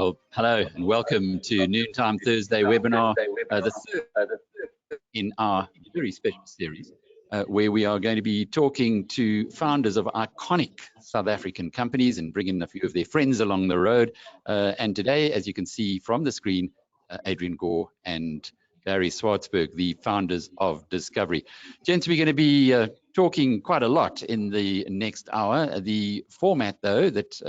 Well, hello and welcome to Noontime Thursday webinar, the third in our very special series, where we are going to be talking to founders of iconic South African companies and bringing a few of their friends along the road. And today, as you can see from the screen, Adrian, Gore and Barry Swartzberg, the founders of Discovery. Gents, we're going to be talking quite a lot in the next hour. The format, though, that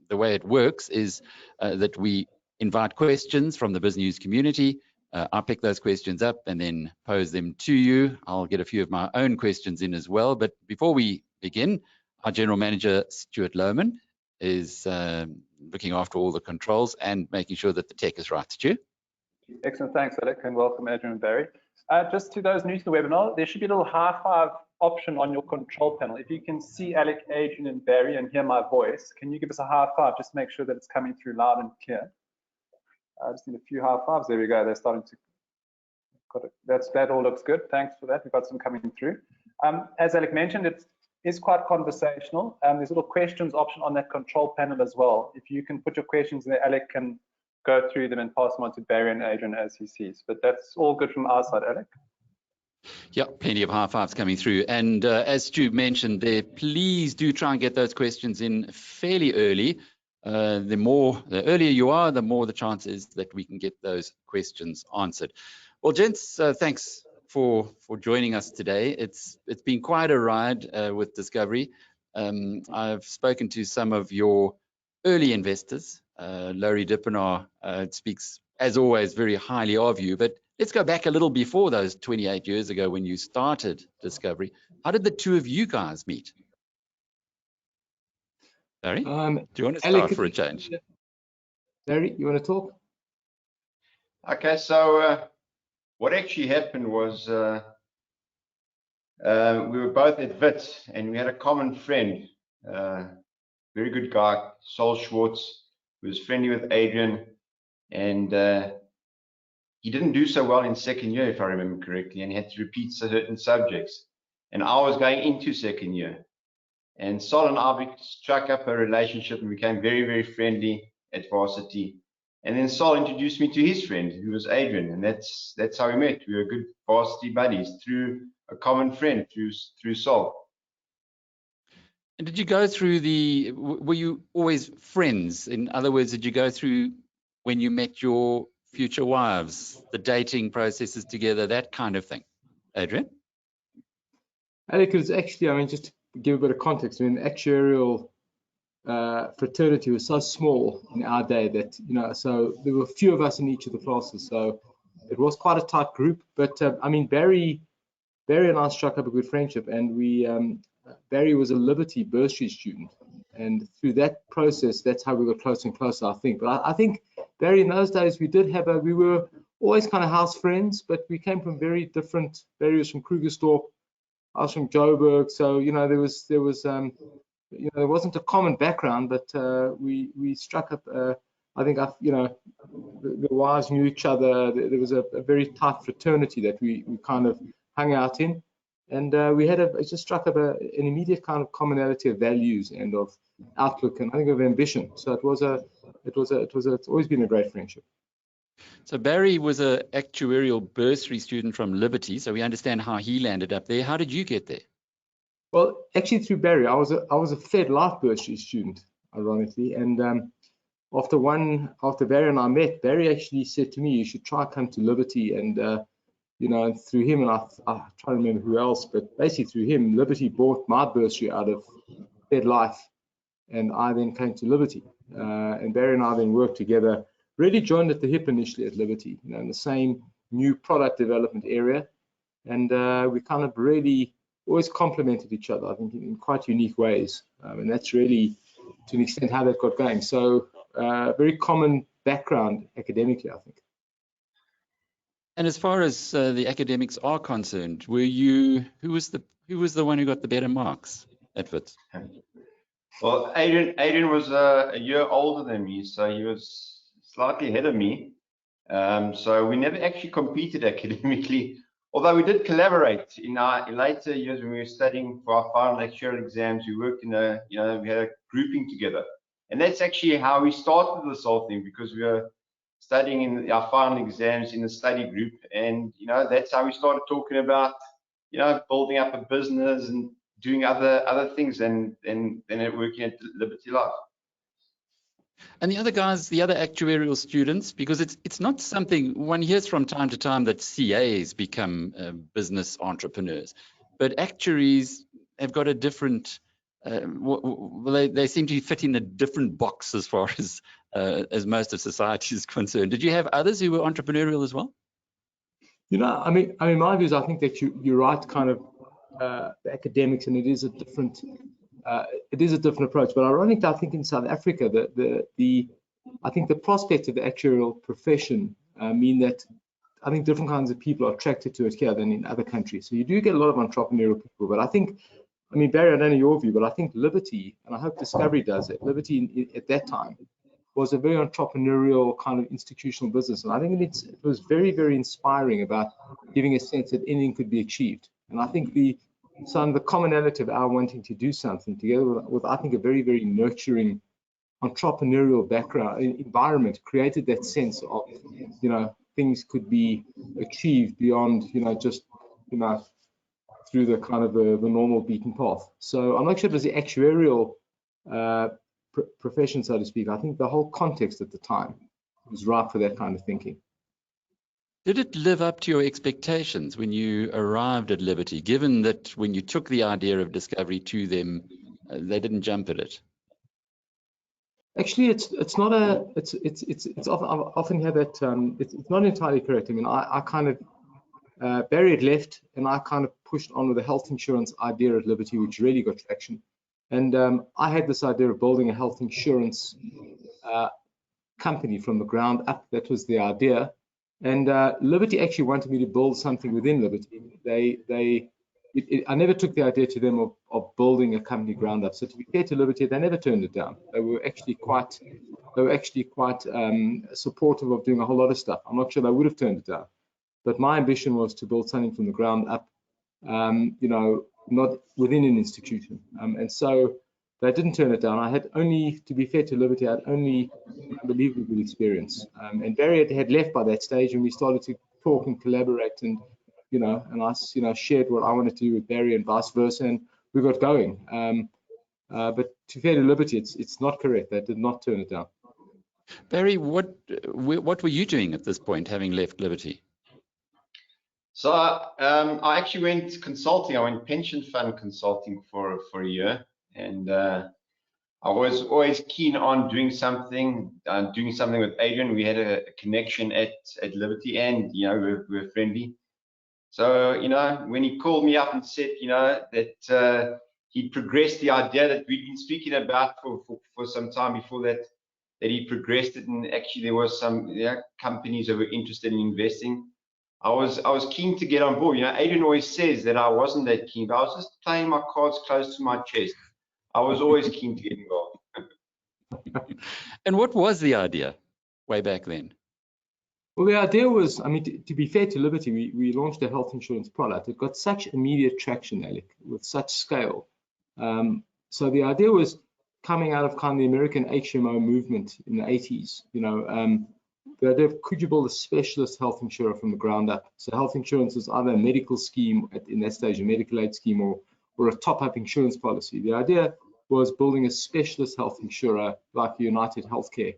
the way it works is that we invite questions from the BizNews community. I'll pick those questions up and then pose them to you. I'll get a few of my own questions in as well. But before we begin, our General Manager, Stuart Lohman, is looking after all the controls and making sure that the tech is right. Stu? Excellent, thanks, Alec, and welcome, Adrian and Barry. Just to those new to the webinar, there should be a little high five option on your control panel. If you can see Alec, Adrian, and Barry and hear my voice, can you give us a high five just to make sure that it's coming through loud and clear? I just need a few high fives. There we go. They're starting to. Got it. That all looks good. Thanks for that. We've got some coming through. As Alec mentioned, it is quite conversational. There's a little questions option on that control panel as well. If you can put your questions there, Alec can go through them and pass them on to Barry and Adrian as he sees. But that's all good from our side, Alec. Yeah, plenty of high fives coming through. And as Stu mentioned there, please do try and get those questions in fairly early. The earlier you are, the more the chance is that we can get those questions answered. Well, gents, thanks for joining us today. It's been quite a ride with Discovery. I've spoken to some of your early investors. Laurie Dippenaar speaks, as always, very highly of you. But let's go back a little before those 28 years ago when you started Discovery. How did the two of you guys meet? Barry, do you want to start Alec, for a change? Barry, you want to talk? Okay, so what actually happened was we were both at WITS and we had a common friend, very good guy, Sol Schwartz, who was friendly with Adrian, and he didn't do so well in second year, if I remember correctly, and he had to repeat certain subjects. And I was going into second year. And Sol and I struck up a relationship and became very, very friendly at varsity. And then Sol introduced me to his friend, who was Adrian, and that's how we met. We were good varsity buddies through a common friend, through Sol. And did you go through were you always friends? In other words, did you go through, when you met your future wives, the dating processes together, that kind of thing? Adrian? Alec, it's actually, I mean, just to give a bit of context, I mean, the actuarial fraternity was so small in our day that, you know, so there were a few of us in each of the classes, so it was quite a tight group. But I mean, Barry and I struck up a good friendship, and Barry was a Liberty bursary student, and through that process, that's how we got closer and closer, I think. But I think Barry, in those days, we were always kind of house friends, but we came from very different. Barry was from Krugersdorp, I was from Joburg, so you know there was you know, there wasn't a common background, but we struck up. I think you know, the wives knew each other. There was a very tight fraternity that we kind of hung out in, and it just struck up an immediate kind of commonality of values and of outlook, and I think of ambition. So it's always been a great friendship. So Barry was an actuarial bursary student from Liberty, so we understand how he landed up there. How did you get there? Well, actually through Barry, I was a Fed Life bursary student, ironically, and after Barry and I met, Barry actually said to me, "You should try come to Liberty," and you know, through him, and I try to remember who else, but basically through him, Liberty bought my bursary out of Fed Life, and I then came to Liberty, and Barry and I then worked together. Really joined at the hip initially at Liberty, you know, in the same new product development area, and we kind of really always complemented each other, I think, in quite unique ways, and that's really, to an extent, how that got going. So, very common background academically, I think. And as far as the academics are concerned, who was the one who got the better marks at WITS? Well, Adrian was a year older than me, so he was slightly ahead of me. So we never actually competed academically, although we did collaborate in our later years when we were studying for our final actuarial exams. We worked in we had a grouping together. And that's actually how we started this whole thing, because we were studying in our final exams in the study group. And, you know, that's how we started talking about, you know, building up a business and doing other things and working at Liberty Life. And the other guys, the other actuarial students, because it's not something one hears from time to time that CAs become business entrepreneurs, but actuaries have got a different, they seem to fit in a different box as far as most of society is concerned. Did you have others who were entrepreneurial as well? You know, I mean, my view is I think that you're right, kind of the academics, and it is a different approach. But ironically, I think in South Africa, I think the prospects of the actuarial profession mean that I think different kinds of people are attracted to it here than in other countries. So you do get a lot of entrepreneurial people. But I mean, Barry, I don't know your view, but I think Liberty, and I hope Discovery does it, Liberty at that time was a very entrepreneurial kind of institutional business. And I think it was very, very inspiring about giving a sense that anything could be achieved. And I think the commonality of our wanting to do something together with I think, a very, very nurturing entrepreneurial background environment created that sense of, you know, things could be achieved beyond, you know, just, you know, through the kind of the normal beaten path. So I'm not sure it was the actuarial profession, so to speak. I think the whole context at the time was ripe for that kind of thinking. Did it live up to your expectations when you arrived at Liberty, given that when you took the idea of Discovery to them, they didn't jump at it? Actually, it's often hear that it's not entirely correct. I mean, I kind of Barry had left, and I kind of pushed on with the health insurance idea at Liberty, which really got traction. And I had this idea of building a health insurance company from the ground up. That was the idea. And Liberty actually wanted me to build something within Liberty. I never took the idea to them of building a company ground up. So to be fair to Liberty, they never turned it down. They were actually quite supportive of doing a whole lot of stuff. I'm not sure they would have turned it down. But my ambition was to build something from the ground up, you know, not within an institution. And so they didn't turn it down. I had only, to be fair to Liberty, I had only unbelievably good experience. And Barry had left by that stage, and we started to talk and collaborate, and you know, and I, you know, shared what I wanted to do with Barry and vice versa, and we got going. But to be fair to Liberty, it's not correct. They did not turn it down. Barry, what were you doing at this point, having left Liberty? So I actually went consulting. I went pension fund consulting for a year, and I was always keen on doing something with Adrian. We had a connection at Liberty, and you know, we were friendly. So you know, when he called me up and said, you know, that he progressed the idea that we'd been speaking about for some time before that he progressed it, and actually there was some companies that were interested in investing. I was keen to get on board. You know, Adrian always says that I wasn't that keen, but I was just playing my cards close to my chest. I was always keen to get involved. And what was the idea way back then? Well, the idea was, I mean, to be fair to Liberty, we launched a health insurance product. It got such immediate traction, Alec, with such scale. So the idea was coming out of kind of the American HMO movement in the 80s, you know, the idea of could you build a specialist health insurer from the ground up? So health insurance was either a medical scheme in that stage, a medical aid scheme, or a top-up insurance policy. The idea was building a specialist health insurer like United Healthcare.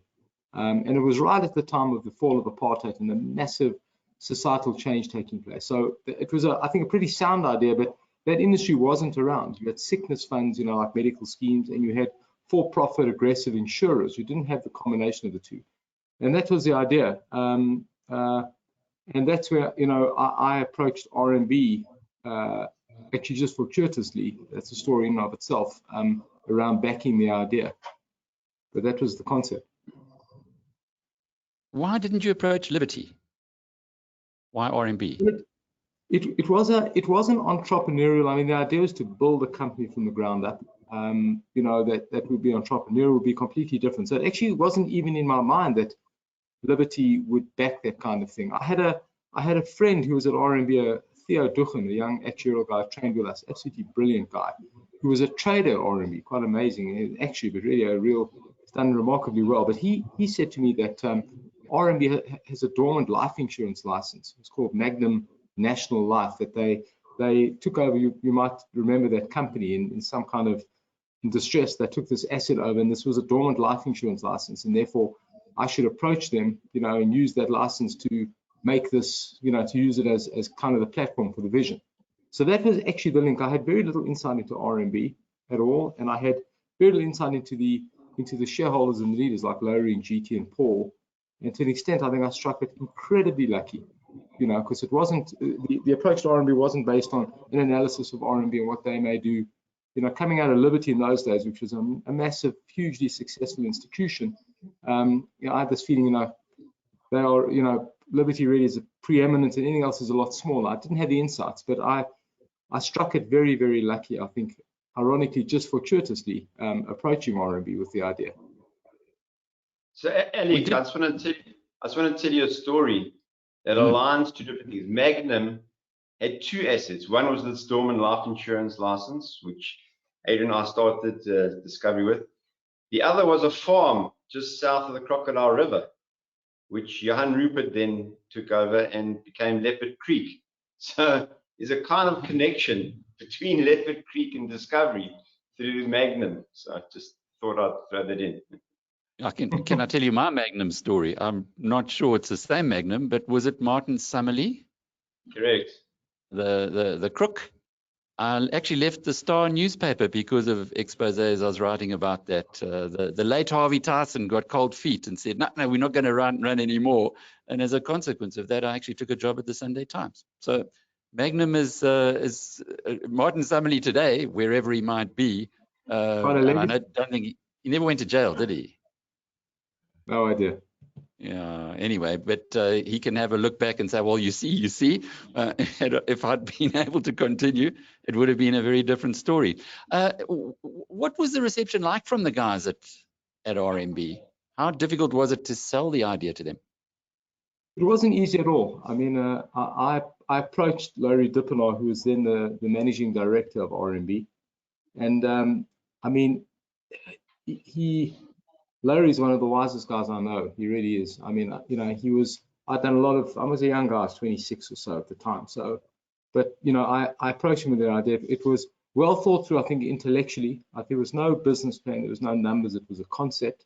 And it was right at the time of the fall of apartheid and the massive societal change taking place. So it was, I think, a pretty sound idea, but that industry wasn't around. You had sickness funds, you know, like medical schemes, and you had for-profit aggressive insurers who didn't have the combination of the two. And that was the idea. And that's where, you know, I approached RMB, actually just fortuitously, that's a story in and of itself, around backing the idea. But that was the concept. Why didn't you approach Liberty? Why RMB? It wasn't entrepreneurial. I mean, the idea was to build a company from the ground up. You know, that would be entrepreneurial, would be completely different. So it actually wasn't even in my mind that Liberty would back that kind of thing. I had a friend who was at RMB, Theo Duchen, a young actuarial guy, trained with us, absolutely brilliant guy, who was a trader at RMB, quite amazing, actually, but really a real done remarkably well. But he said to me that RMB has a dormant life insurance license. It's called Magnum National Life, that they took over. You might remember that company in some kind of distress. They took this asset over, and this was a dormant life insurance license, and therefore I should approach them, and use that license to make this, to use it as kind of the platform for the vision. So that was actually the link. I had very little insight into RMB at all, and I had very little insight into the shareholders and the leaders like Larry and GT and Paul. And to an extent, I think I struck it incredibly lucky, because it wasn't, the approach to RMB wasn't based on an analysis of RMB and what they may do. Coming out of Liberty in those days, which was a massive, hugely successful institution, I had this feeling, they are, Liberty really is preeminent and anything else is a lot smaller. I didn't have the insights, but I struck it very, very lucky, I think, ironically, just fortuitously, approaching RMB with the idea. So, Alec, I just want to tell you a story that aligns two different things. Magnum had two assets. One was this dormant life insurance license, which Adrian and I started Discovery with. The other was a farm just south of the Crocodile River, which Johan Rupert then took over and became Leopard Creek. So there's a kind of connection between Leopard Creek and Discovery through Magnum. So I just thought I'd throw that in. Can I tell you my Magnum story? I'm not sure it's the same Magnum, but was it Martin Summerlee? Correct. The crook. I actually left the Star newspaper because of exposés I was writing about that. The late Harvey Tyson got cold feet and said, no, we're not going to run anymore. And as a consequence of that, I actually took a job at the Sunday Times. So Magnum is Martin Summerlee today, wherever he might be. And I don't think he never went to jail, did he? No idea. Yeah, anyway, but he can have a look back and say, well, you see, if I'd been able to continue, it would have been a very different story. What was the reception like from the guys at RMB? How difficult was it to sell the idea to them? It wasn't easy at all. I mean, I approached Larry Dippenaar, who was then the managing director of RMB. And I mean, Larry's one of the wisest guys I know. He really is. I mean, I'd done a lot of, I was a young guy, I was 26 or so at the time. So, but, I approached him with the idea. It was well thought through, I think, intellectually. There was no business plan, there was no numbers, it was a concept.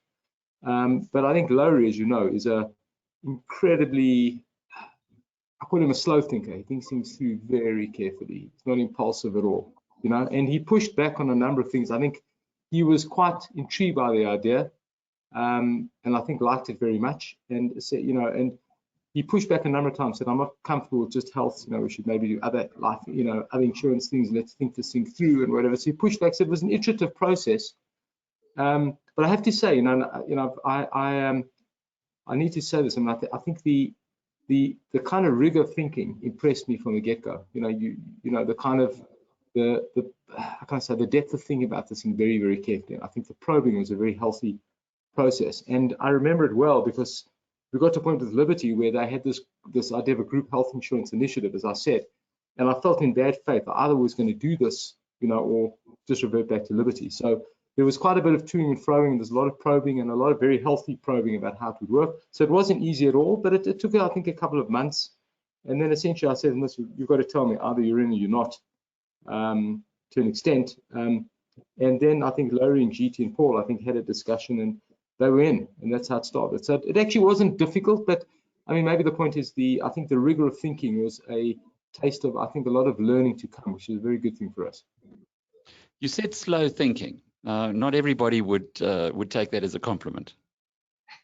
But I think Larry, as you know, is a incredibly, I call him a slow thinker. He thinks things through very carefully. He's not impulsive at all, and he pushed back on a number of things. I think he was quite intrigued by the idea. And I think liked it very much, and said, and he pushed back a number of times, said, I'm not comfortable with just health, we should maybe do other life, other insurance things, let's think this thing through and whatever. So he pushed back, said it was an iterative process. But I have to say, I need to say this, I think the kind of rigor thinking impressed me from the get-go. The kind of how can I say, the depth of thinking about this thing very, very carefully. And I think the probing was a very healthy process, and I remember it well because we got to a point with Liberty where they had this idea of a group health insurance initiative, as I said, and I felt in bad faith I either was going to do this, or just revert back to Liberty. So there was quite a bit of toing and froing, and there's a lot of probing and a lot of very healthy probing about how it would work. So it wasn't easy at all, but it took, I think, a couple of months, and then essentially I said, you've got to tell me either you're in or you're not, to an extent. And then I think Larry and GT and Paul, I think, had a discussion, and they were in, and that's how it started. So it actually wasn't difficult, but I mean, maybe the point is I think the rigor of thinking was a taste of, I think, a lot of learning to come, which is a very good thing for us. You said slow thinking. Not everybody would take that as a compliment.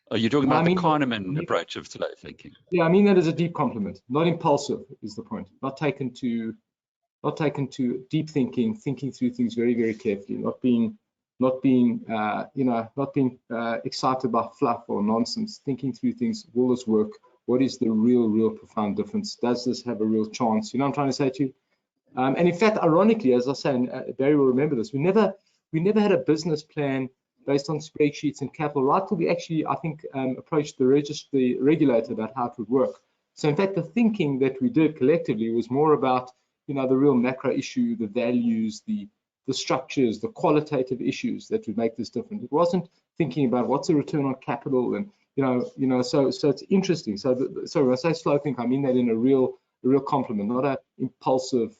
Are you talking about the Kahneman approach of slow thinking? Yeah, I mean that as a deep compliment. Not impulsive is the point. Not taken to deep thinking through things very, very carefully. Not being excited by fluff or nonsense, thinking through things. Will this work? What is the real profound difference? Does this have a real chance? What I'm trying to say to you? And in fact, ironically, as I say, and Barry will remember this, we never had a business plan based on spreadsheets and capital, right till we actually, I think, approached the regulator about how it would work. So in fact, the thinking that we did collectively was more about, the real macro issue, the values, the structures, the qualitative issues that would make this different. It wasn't thinking about what's the return on capital, and so it's interesting. So when I say slow think, I mean that in a real compliment, not a impulsive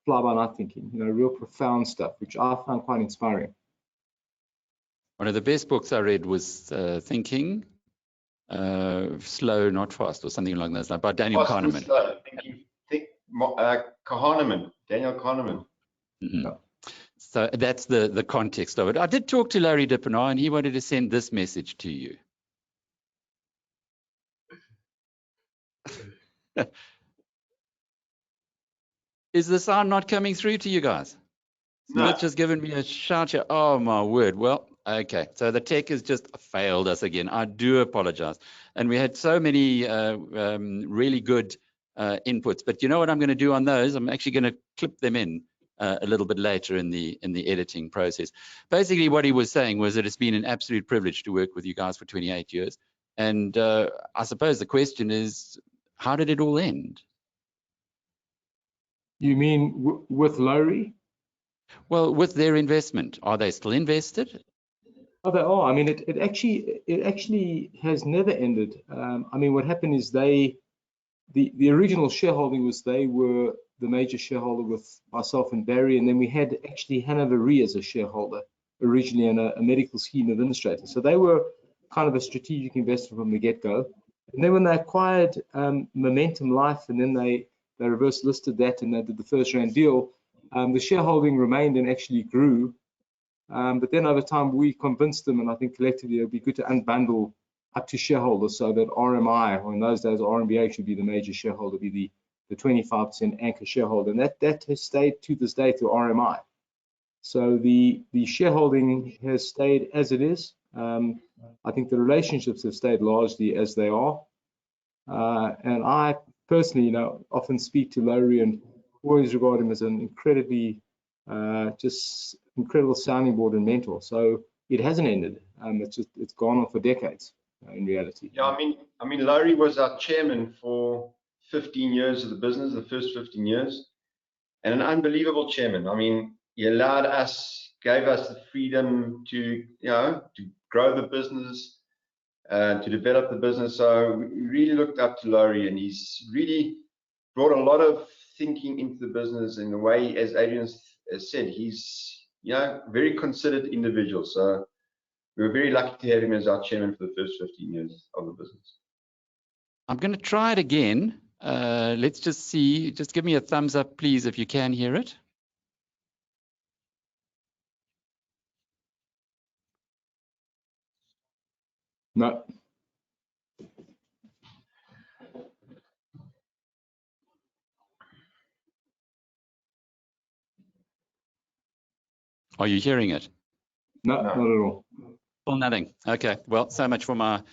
fly-by-night thinking. Real profound stuff, which I found quite inspiring. One of the best books I read was Thinking Slow, Not Fast, or something along those lines, by Daniel Kahneman. Daniel Kahneman. Mm-hmm. So that's the context of it. I did talk to Larry Dippenaar, and he wanted to send this message to you. Is the sound not coming through to you guys? No. Smith just given me a shout here. Oh, my word. Well, okay. So the tech has just failed us again. I do apologize. And we had so many really good inputs. But you know what I'm going to do on those? I'm actually going to clip them in a little bit later in the editing process. Basically, what he was saying was that it's been an absolute privilege to work with you guys for 28 years. And I suppose the question is, how did it all end? You mean with Lowry? Well, with their investment, are they still invested? Oh, they are. I mean, it actually has never ended. I mean, what happened is the original shareholding was they were the major shareholder with myself and Barry, and then we had actually Hanover Re as a shareholder originally, and a medical scheme administrator. So they were kind of a strategic investor from the get-go. And then when they acquired Momentum Life, and then they reverse listed that, and they did the first round deal, the shareholding remained and actually grew. But then over time, we convinced them, and I think collectively it would be good to unbundle up to shareholders so that RMI, or in those days RMBA, should be the major shareholder, be the 25% anchor shareholder. And that has stayed to this day to RMI. So the shareholding has stayed as it is. I think the relationships have stayed largely as they are. And I personally, often speak to Lowry and always regard him as an incredibly, just incredible sounding board and mentor. So it hasn't ended. It's gone on for decades in reality. Yeah, I mean, Lowry was our chairman for 15 years of the business, the first 15 years, and an unbelievable chairman. I mean, he allowed us, gave us the freedom to grow the business, to develop the business. So we really looked up to Lowry, and he's really brought a lot of thinking into the business in the way, as Adrian has said, he's very considered individual. So we were very lucky to have him as our chairman for the first 15 years of the business. I'm going to try it again. Let's just see. Just give me a thumbs up, please, if you can hear it. No. Are you hearing it? No, not at all. Well, nothing. Okay. Well, so much for my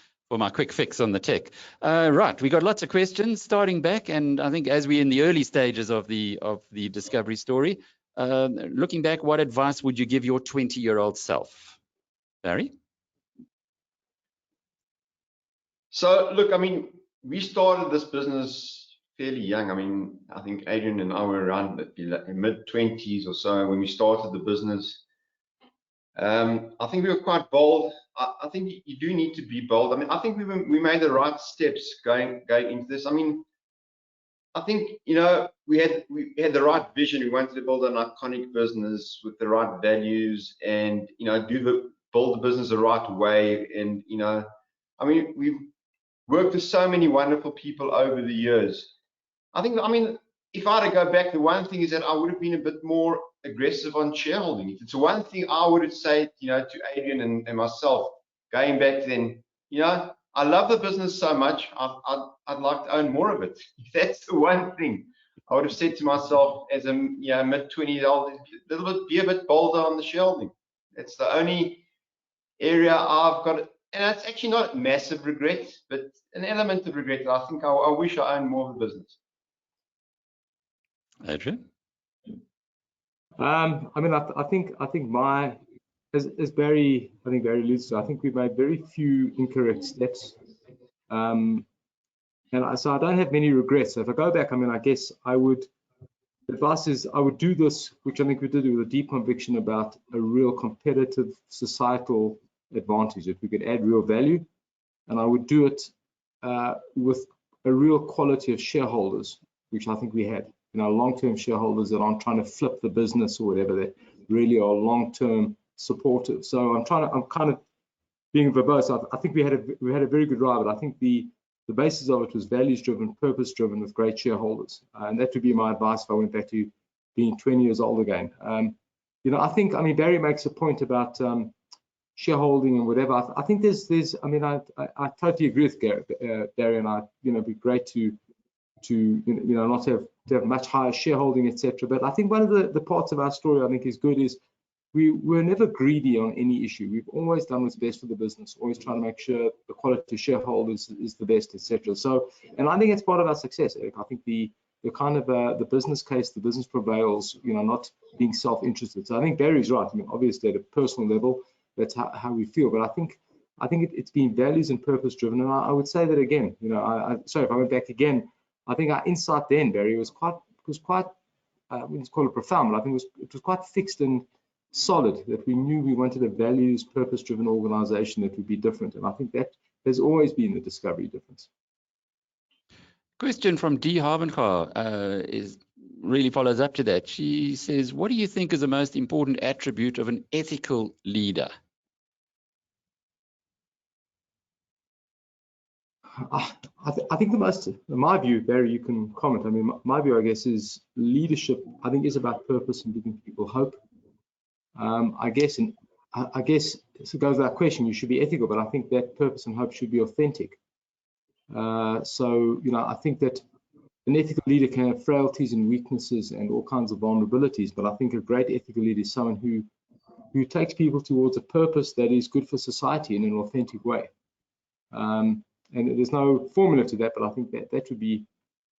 quick fix on the tech. Right. We got lots of questions starting back, and I think as we're in the early stages of the discovery story, looking back, what advice would you give your 20-year-old self, Barry? So look, I mean, we started this business fairly young. I mean, I think Adrian and I were around the mid-20s or so when we started the business. I think we were quite bold. I think you do need to be bold. I mean, I think we made the right steps going into this. I mean, I think we had the right vision. We wanted to build an iconic business with the right values, and build the business the right way. And I mean, we've worked with so many wonderful people over the years. I mean, if I had to go back, the one thing is that I would have been a bit more aggressive on shareholding. If it's one thing I would have said, to Adrian and myself, going back then, I love the business so much, I'd like to own more of it. If that's the one thing I would have said to myself as a mid-20-year-old, be a bit bolder on the shareholding. That's the only area I've got, and it's actually not massive regret, but an element of regret. I think I wish I owned more of the business. Adrian? I mean, I think as Barry alludes to, I think we've made very few incorrect steps. And so I don't have many regrets. So if I go back, I mean, I guess the advice is I would do this, which I think we did with a deep conviction about a real competitive societal advantage, that we could add real value, and I would do it with a real quality of shareholders, which I think we had. Long-term shareholders that aren't trying to flip the business or whatever, that really are long-term supportive. So I'm kind of being verbose. I think we had a very good ride, but I think the basis of it was values-driven, purpose-driven, with great shareholders, and that would be my advice if I went back to being 20 years old again. I think, Barry makes a point about shareholding and whatever. I think there's I totally agree with Barry, and it'd be great to not have much higher shareholding, etc. But I think one of the parts of our story I think is good is we were never greedy on any issue. We've always done what's best for the business, always trying to make sure the quality of shareholders is the best, etc. So, and I think it's part of our success, Eric. I think the kind of the business case, the business prevails, not being self-interested. So I think Barry's right. Obviously at a personal level, that's how we feel. But I think it's been values and purpose driven. And I would say that again. Sorry if I went back again. I think our insight then, Barry, was quite I wouldn't call it profound, but I think it was quite fixed and solid, that we knew we wanted a values, purpose-driven organization that would be different. And I think that has always been the Discovery difference. Question from D. Harbengar really follows up to that. She says, what do you think is the most important attribute of an ethical leader? I think the most, in my view, Barry, you can comment. My view, I guess, is leadership, I think, is about purpose and giving people hope. I guess this goes without question, you should be ethical, but I think that purpose and hope should be authentic. So, I think that an ethical leader can have frailties and weaknesses and all kinds of vulnerabilities, but I think a great ethical leader is someone who takes people towards a purpose that is good for society in an authentic way. And there's no formula to that, but I think that would be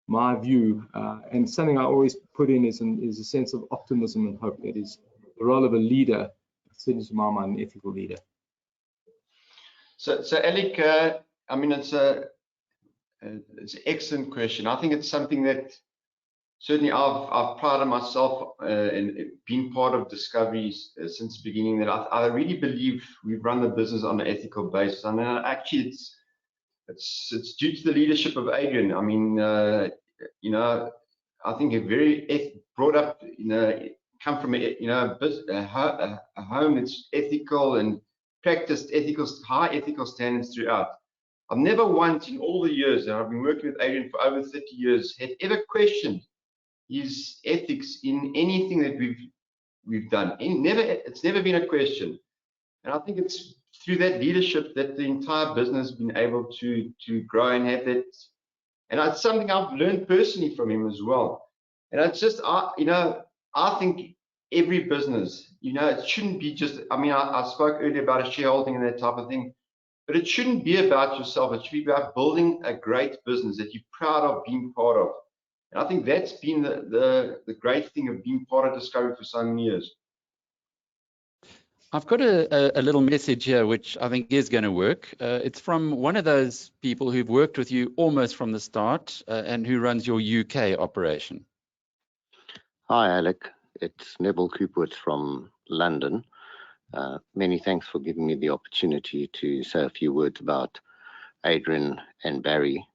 my view. And something I always put in is a sense of optimism and hope. That is the role of a leader, certainly to my mind, an ethical leader. So Alec, it's an excellent question. I think it's something that certainly I've prided myself in being part of Discoveries since the beginning, that I really believe we've run the business on an ethical basis. Actually, it's due to the leadership of Adrian. I think a very brought up, come from a home that's ethical and practiced high ethical standards throughout. I've never once in all the years that I've been working with Adrian for over 30 years have ever questioned his ethics in anything that we've done. It's never been a question. And I think it's through that leadership that the entire business has been able to grow and have that. And it's something I've learned personally from him as well. And it's just, I think every business, it shouldn't be just, I spoke earlier about a shareholding and that type of thing, but it shouldn't be about yourself. It should be about building a great business that you're proud of being part of. And I think that's been the great thing of being part of Discovery for so many years. I've got a little message here, which I think is going to work. It's from one of those people who've worked with you almost from the start and who runs your UK operation. Hi, Alec. It's Neville Coopwitz from London. Many thanks for giving me the opportunity to say a few words about Adrian and Barry.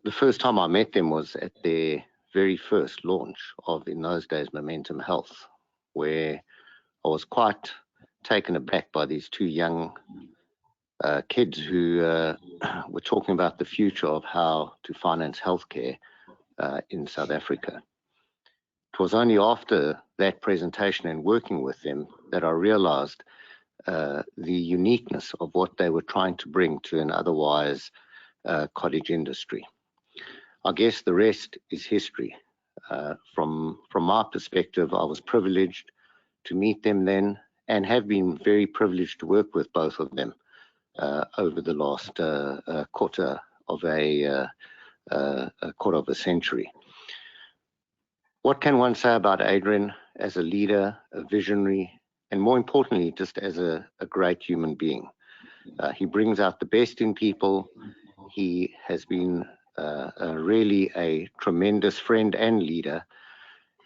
The first time I met them was at their very first launch of, in those days, Momentum Health, where I was quite taken aback by these two young kids who were talking about the future of how to finance healthcare in South Africa. It was only after that presentation and working with them that I realized the uniqueness of what they were trying to bring to an otherwise cottage industry. I guess the rest is history. From my perspective, I was privileged to meet them then, and have been very privileged to work with both of them over the last quarter of a century. What can one say about Adrian as a leader, a visionary, and more importantly, just as a great human being? He brings out the best in people. He has been really a tremendous friend and leader.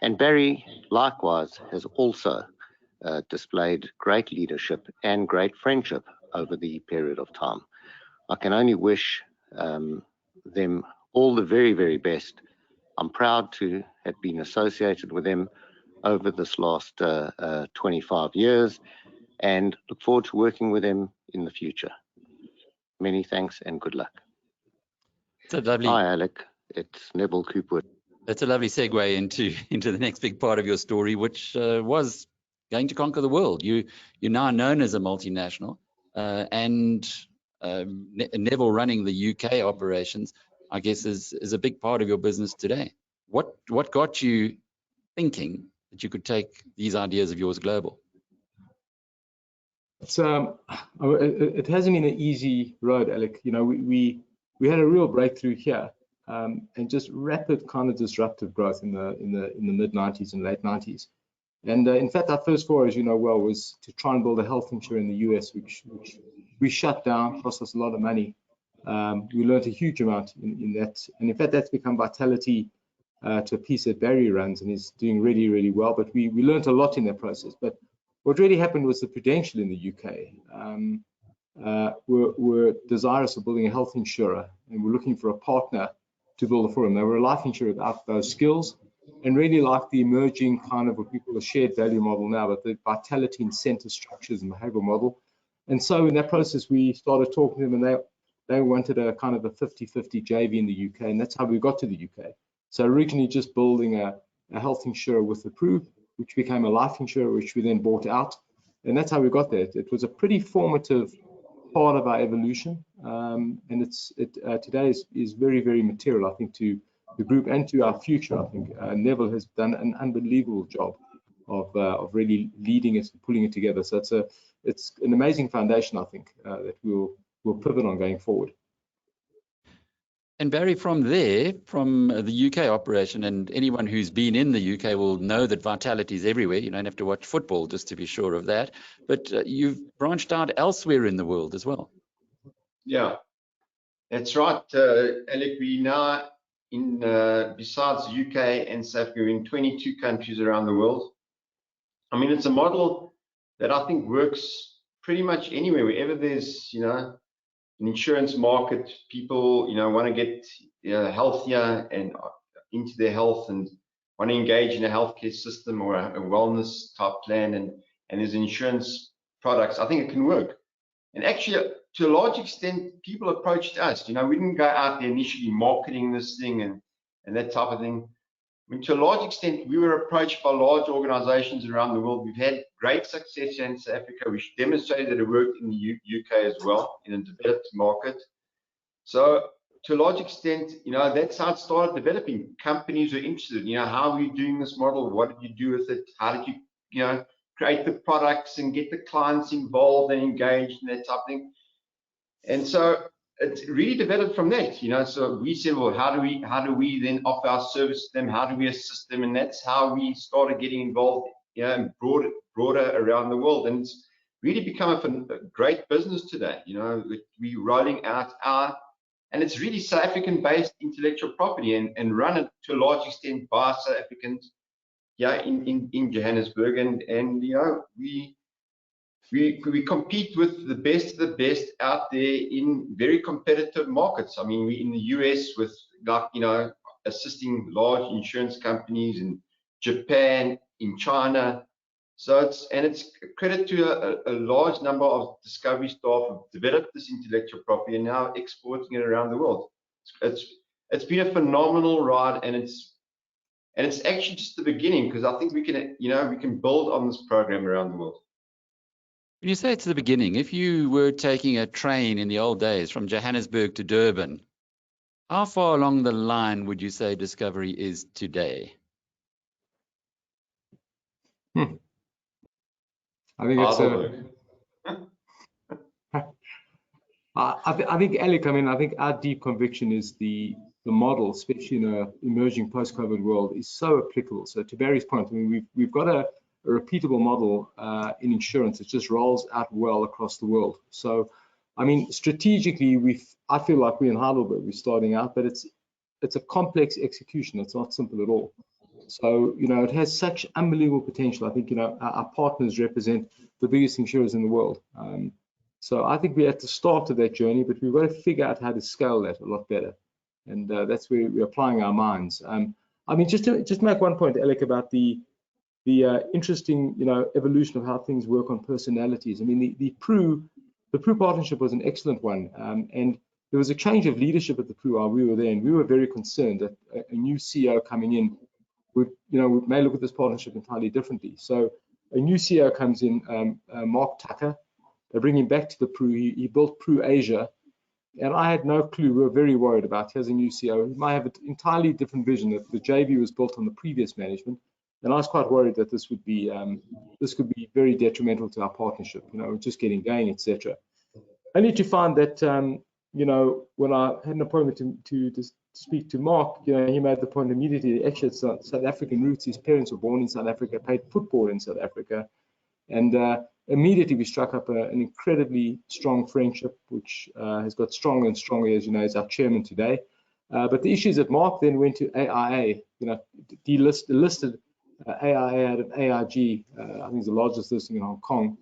And Barry, likewise, has also displayed great leadership and great friendship over the period of time. I can only wish them all the very, very best. I'm proud to have been associated with them over this last 25 years and look forward to working with them in the future. Many thanks and good luck. It's a lovely, Hi, Alec. It's Neville Cooper. it's a lovely segue into the next big part of your story, which was going to conquer the world. You're now known as a multinational, and Neville running the UK operations, I guess, is a big part of your business today. What got you thinking that you could take these ideas of yours global? It's it hasn't been an easy road, Alec. You know, we had a real breakthrough here, and just rapid kind of disruptive growth in the mid 90s and late 90s. And in fact, our first foray, as you know well, was to try and build a health insurer in the US, which we shut down, cost us a lot of money. We learned a huge amount in that, and in fact, that's become Vitality to a piece that Barry runs and is doing really, really well. But we learned a lot in that process. But what really happened was the Prudential in the UK were desirous of building a health insurer, and were looking for a partner to build it for them. They were a life insurer without those skills, and really like the emerging kind of what we call a shared value model now, but the Vitality incentive structures and behavioral model. And so in that process, we started talking to them, and they wanted a kind of a 50-50 JV in the UK, and that's how we got to the UK. So originally just building a health insurer with the Pru, which became a life insurer, which we then bought out, and that's how we got there. It was a pretty formative part of our evolution, and today is very, very material, I think, to the group and to our future. I think Neville has done an unbelievable job of really leading it and pulling it together. So it's an amazing foundation, I think, that we'll pivot on going forward. And Barry, from there, from the UK operation, and anyone who's been in the UK will know that Vitality is everywhere. You don't have to watch football just to be sure of that. But you've branched out elsewhere in the world as well. Yeah, that's right, Alec. We now in besides the UK and South Africa, we're in 22 countries around the world. I mean, it's a model that I think works pretty much anywhere, wherever there's, you know, an insurance market. People, you know, want to get healthier and into their health, and want to engage in a healthcare system or a wellness type plan, and there's insurance products. I think it can work. And actually, to a large extent, people approached us. You know, we didn't go out there initially marketing this thing and that type of thing. I mean, to a large extent, we were approached by large organizations around the world. We've had great success in South Africa. We demonstrated that it worked in the UK as well, in a developed market. So to a large extent, you know, that's how it started developing. Companies were interested, you know, how are we doing this model? What did you do with it? How did you, you know, create the products and get the clients involved and engaged and that type of thing? And so it really developed from that, you know. So we said, well, how do we then offer our service to them? How do we assist them? And that's how we started getting involved, you know, and broader around the world. And it's really become a great business today. You know, we're rolling out and it's really South African-based intellectual property, and run it to a large extent by South Africans, yeah, in Johannesburg. And you know, we compete with the best of the best out there in very competitive markets. I mean, we're in the US with, like, you know, assisting large insurance companies in Japan, in China. So it's credit to a large number of Discovery staff who've developed this intellectual property and now exporting it around the world. It's been a phenomenal ride, and it's actually just the beginning, because I think we can build on this program around the world. When you say it's the beginning, if you were taking a train in the old days from Johannesburg to Durban, how far along the line would you say Discovery is today? I think I think, Alec, I mean, I think our deep conviction is the model, especially in an emerging post-COVID world, is so applicable. So to Barry's point, I mean, we've got a repeatable model in insurance. It just rolls out well across the world. So, I mean, strategically, I feel like we're in Heidelberg, we're starting out, but it's a complex execution. It's not simple at all. So, you know, it has such unbelievable potential. I think, you know, our partners represent the biggest insurers in the world. So I think we're at the start of that journey, but we've got to figure out how to scale that a lot better. And that's where we're applying our minds. I mean, just to make one point, Alec, about the interesting, you know, evolution of how things work on personalities. I mean, the Pru partnership was an excellent one. And there was a change of leadership at the Pru while we were there, and we were very concerned that a new CEO coming in would, you know, may look at this partnership entirely differently. So a new CEO comes in, Mark Tucker. They bring him back to the Pru. He built Pru Asia, and I had no clue. We were very worried about he has a new CEO. He might have an entirely different vision. That the JV was built on the previous management, and I was quite worried that this would be this could be very detrimental to our partnership. You know, just getting going, etc. Only to find that you know, when I had an appointment to speak to Mark, you know, he made the point immediately. Actually, it's South African roots. His parents were born in South Africa, played football in South Africa, and immediately we struck up an incredibly strong friendship, which has got stronger and stronger, as you know, as our chairman today. But the issue is that Mark then went to AIA, you know, listed AIA out of AIG, I think it's the largest listing in Hong Kong.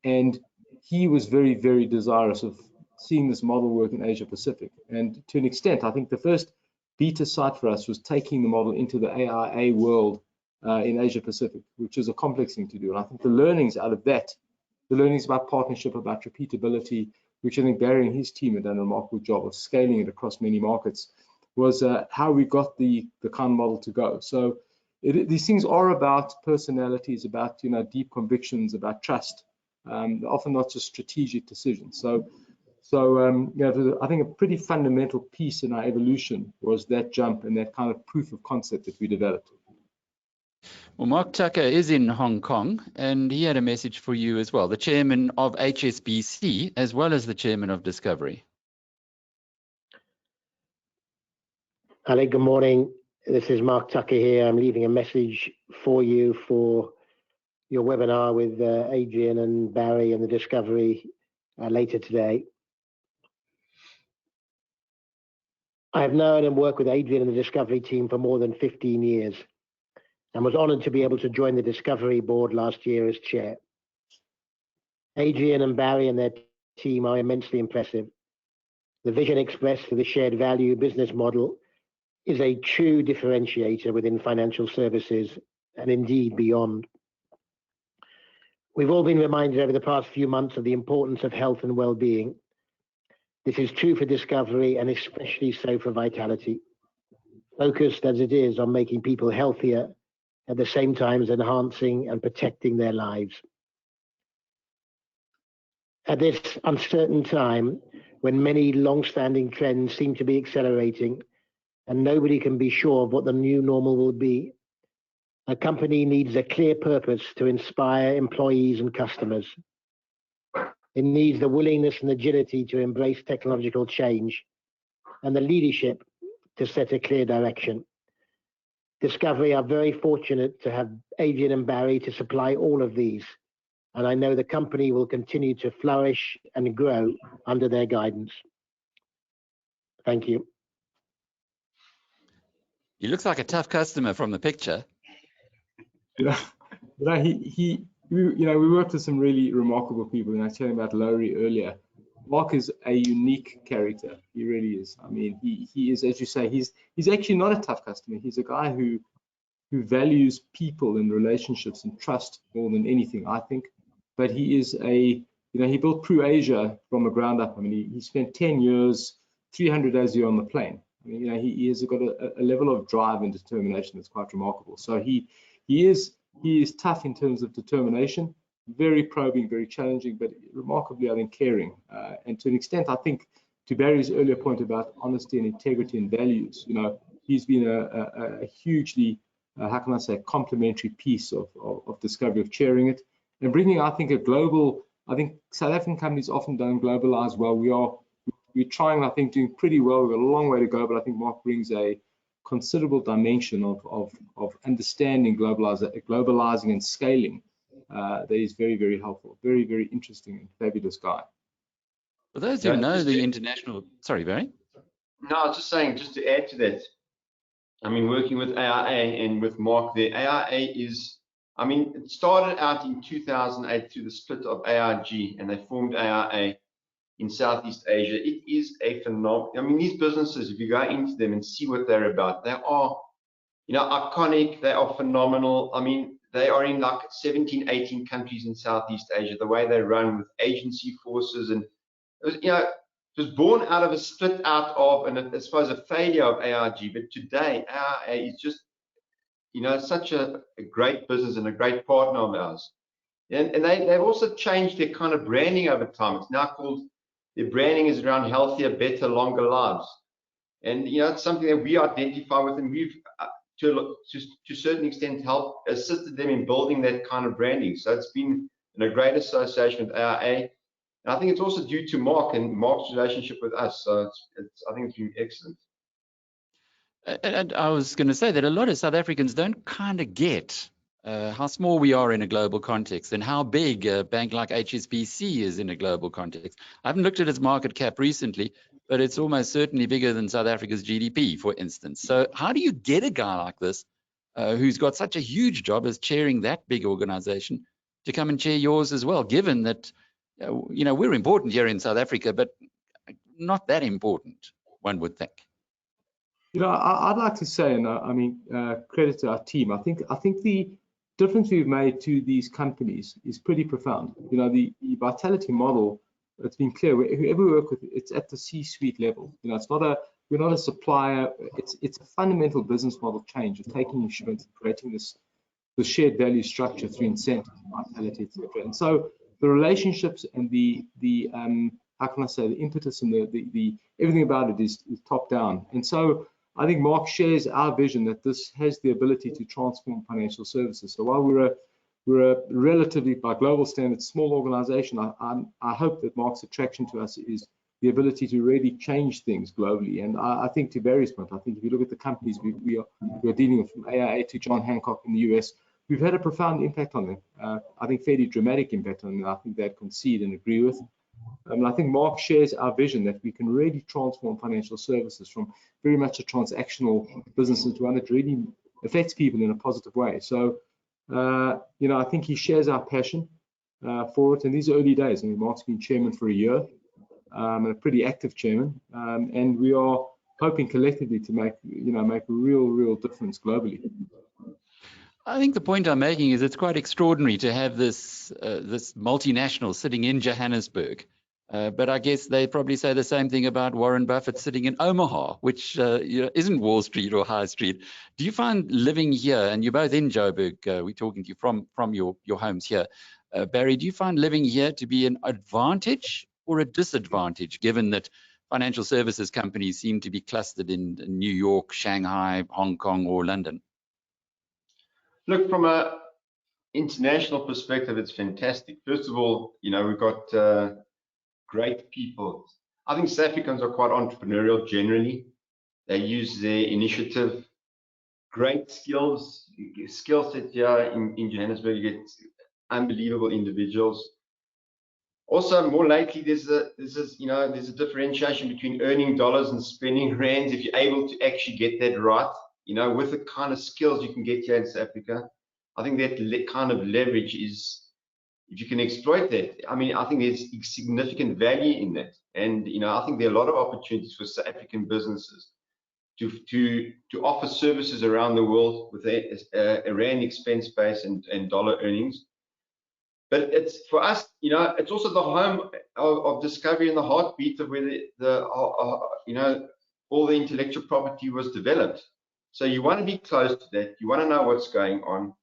And he was very, very desirous of seeing this model work in Asia Pacific. And to an extent, I think the first beta site for us was taking the model into the AIA world in Asia Pacific, which is a complex thing to do. And I think the learnings out of that, the learnings about partnership, about repeatability, which I think Barry and his team have done a remarkable job of scaling it across many markets, was how we got the kind of model to go. So these things are about personalities, about, you know, deep convictions, about trust. Often not just strategic decisions. So you know, I think a pretty fundamental piece in our evolution was that jump and that kind of proof of concept that we developed. Well, Mark Tucker is in Hong Kong, and he had a message for you as well, the chairman of HSBC, as well as the chairman of Discovery. Alec, good morning. This is Mark Tucker here. I'm leaving a message for you for your webinar with Adrian and Barry and the Discovery later today. I have known and worked with Adrian and the Discovery team for more than 15 years and was honored to be able to join the Discovery board last year as chair. Adrian and Barry and their team are immensely impressive. The vision expressed through the shared value business model is a true differentiator within financial services and indeed beyond. We've all been reminded over the past few months of the importance of health and well-being. This is true for Discovery and especially so for Vitality, focused as it is on making people healthier at the same time as enhancing and protecting their lives. At this uncertain time, when many long-standing trends seem to be accelerating and nobody can be sure of what the new normal will be, a company needs a clear purpose to inspire employees and customers. It needs the willingness and agility to embrace technological change and the leadership to set a clear direction. Discovery are very fortunate to have Adrian and Barry to supply all of these, and I know the company will continue to flourish and grow under their guidance. Thank you. He looks like a tough customer from the picture. You know, we worked with some really remarkable people, and I was telling about Laurie earlier. Mark is a unique character. He really is. I mean, he is, as you say, he's actually not a tough customer. He's a guy who values people and relationships and trust more than anything, I think. But he is he built Pru Asia from the ground up. I mean, he spent 10 years, 300 days a year on the plane. I mean, you know, he has got a level of drive and determination that's quite remarkable. So he is tough in terms of determination, very probing, very challenging, but remarkably, I think, caring. And to an extent, I think, to Barry's earlier point about honesty and integrity and values, you know, he's been a hugely, how can I say, complementary piece of Discovery, of chairing it and bringing, I think, I think South African companies often don't globalize well. We're trying, I think, doing pretty well. We've got a long way to go, but I think Mark brings a considerable dimension of understanding globalizing and scaling that is very, very helpful. Very, very interesting and fabulous guy. For those who know the international, sorry, Barry. No, I was just saying, just to add to that, I mean, working with AIA and with Mark there, AIA is, I mean, it started out in 2008 through the split of AIG, and they formed AIA in Southeast Asia. It is a phenomenal, I mean, these businesses, if you go into them and see what they're about, they are, you know, iconic, they are phenomenal. I mean, they are in like 17, 18 countries in Southeast Asia, the way they run with agency forces. And, it was, you know, it was born out of a split out of, and I suppose a failure of AIG. But today, AIA is just, you know, such a great business and a great partner of ours. And they've also changed their kind of branding over time. It's now called, their branding is around healthier, better, longer lives. And, you know, it's something that we identify with, and we've, to a certain extent, helped assisted them in building that kind of branding. So it's been a great association with AIA. And I think it's also due to Mark and Mark's relationship with us. So I think it's been excellent. And I was going to say that a lot of South Africans don't kind of get how small we are in a global context and how big a bank like HSBC is in a global context. I haven't looked at its market cap recently, but it's almost certainly bigger than South Africa's GDP, for instance. So how do you get a guy like this who's got such a huge job as chairing that big organization to come and chair yours as well, given that, you know, we're important here in South Africa, but not that important, one would think. You know, I'd like to say, and I mean, credit to our team. I think the difference we've made to these companies is pretty profound. You know, the Vitality model, it's been clear, whoever we work with, it's at the C-suite level. You know, it's not we're not a supplier. It's a fundamental business model change of taking insurance and creating this shared value structure through incentive, Vitality, etc. And so the relationships and the how can I say, the impetus and the everything about it is top down. And so I think Mark shares our vision that this has the ability to transform financial services. So while we're a relatively, by global standards, small organization, I hope that Mark's attraction to us is the ability to really change things globally. And I think, to Barry's point, I think if you look at the companies we are dealing with, from AIA to John Hancock in the US, we've had a profound impact on them. I think fairly dramatic impact on them. I think they'd concede and agree with. And I think Mark shares our vision that we can really transform financial services from very much a transactional business into one that really affects people in a positive way. So, you know, I think he shares our passion for it. And these are early days. I mean, Mark's been chairman for a year, and a pretty active chairman. And we are hoping collectively to make a real difference globally. I think the point I'm making is it's quite extraordinary to have this multinational sitting in Johannesburg. But I guess they probably say the same thing about Warren Buffett sitting in Omaha, which you know, isn't Wall Street or High Street. Do you find living here, and you're both in Joburg, we're talking to you from your homes here, Barry, do you find living here to be an advantage or a disadvantage, given that financial services companies seem to be clustered in New York, Shanghai, Hong Kong, or London? Look, from an international perspective, it's fantastic. First of all, you know, we've got great people. I think South Africans are quite entrepreneurial generally. They use their initiative, great skill set here in Johannesburg. You get unbelievable individuals. Also, more lately, there's a differentiation between earning dollars and spending rands. If you're able to actually get that right, you know, with the kind of skills you can get here in South Africa, I think that kind of leverage is, if you can exploit that, I mean, I think there's significant value in that. And, you know, I think there are a lot of opportunities for South African businesses to offer services around the world with a rand expense base and dollar earnings. But it's, for us, you know, it's also the home of discovery and the heartbeat of where you know, all the intellectual property was developed. So you want to be close to that. You want to know what's going on.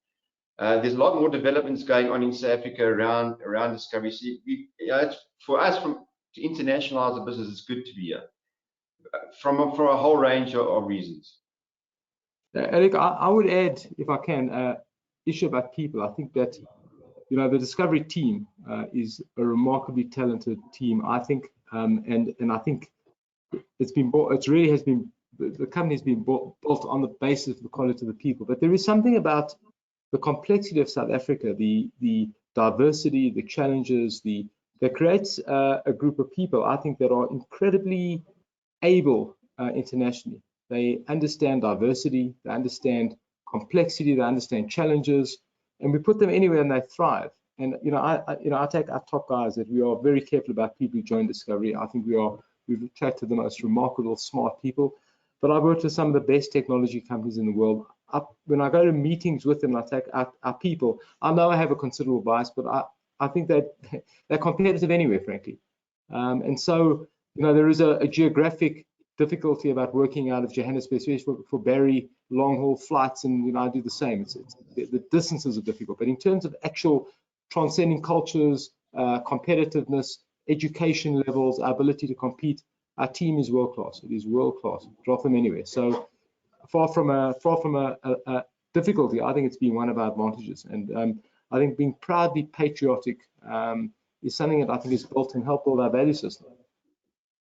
There's a lot more developments going on in South Africa around discovery. So you know, it's, for us, to internationalize the business, it's good to be here for a whole range of reasons. Alec, I would add, if I can, issue about people. I think that, you know, the discovery team is a remarkably talented team, I think, and I think it's been bought. It really has been, the company has been built on the basis of the quality of the people. But there is something about the complexity of South Africa, the diversity, the challenges, that creates a group of people, I think, that are incredibly able internationally. They understand diversity, they understand complexity, they understand challenges, and we put them anywhere and they thrive. And I take our top guys that we are very careful about people who join Discovery. I think we've attracted the most remarkable, smart people. But I've worked with some of the best technology companies in the world. When I go to meetings with them, I take our people. I know I have a considerable bias, but I think that they're competitive anywhere, frankly. And so, there is a geographic difficulty about working out of Johannesburg, especially for Barry, long haul flights, and I do the same. The distances are difficult, but in terms of actual transcending cultures, competitiveness, education levels, our ability to compete, our team is world class. It is world class. Drop them anywhere. So far from a difficulty, I think it's been one of our advantages. And I think being proudly patriotic is something that I think is built and helped build our value system.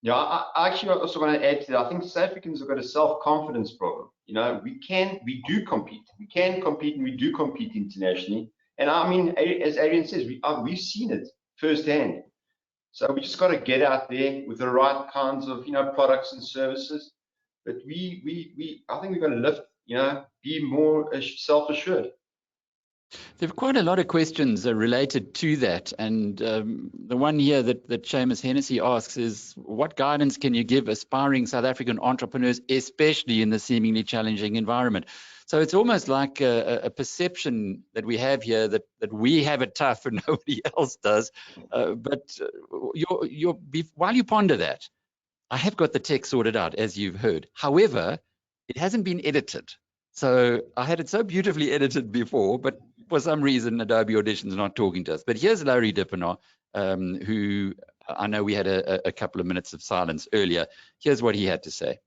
Yeah, I actually also want to add to that. I think South Africans have got a self-confidence problem. We do compete. We can compete, and we do compete internationally. And I mean, as Adrian says, we've seen it firsthand. So we just got to get out there with the right kinds of products and services. But I think we've got to lift, be more self-assured. There are quite a lot of questions related to that, and the one here that Seamus Hennessy asks is, what guidance can you give aspiring South African entrepreneurs, especially in the seemingly challenging environment? So it's almost like a perception that we have here that we have it tough and nobody else does. But while you ponder that, I have got the text sorted out, as you've heard. However, it hasn't been edited. So I had it so beautifully edited before, but for some reason, Adobe Audition's not talking to us. But here's Larry Dippenaar, who I know we had a couple of minutes of silence earlier. Here's what he had to say.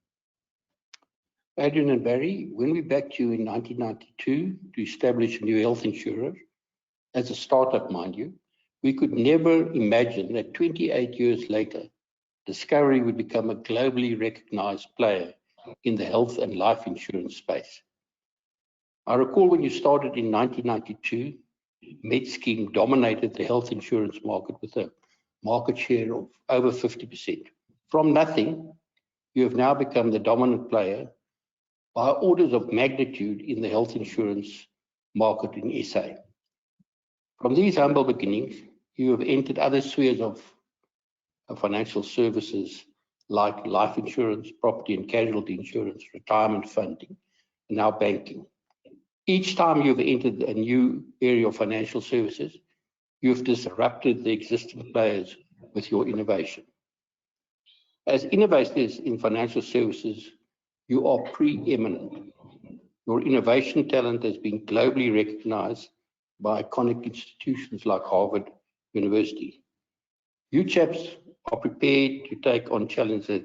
Adrian and Barry, when we backed you in 1992 to establish a new health insurer, as a startup, mind you, we could never imagine that 28 years later, Discovery would become a globally recognized player in the health and life insurance space. I recall when you started in 1992, MedScheme dominated the health insurance market with a market share of over 50%. From nothing, you have now become the dominant player by orders of magnitude in the health insurance market in SA. From these humble beginnings, you have entered other spheres of financial services like life insurance, property and casualty insurance, retirement funding, and now banking. Each time you've entered a new area of financial services, you've disrupted the existing players with your innovation. As innovators in financial services, you are preeminent. Your innovation talent has been globally recognized by iconic institutions like Harvard University. You chaps are prepared to take on challenges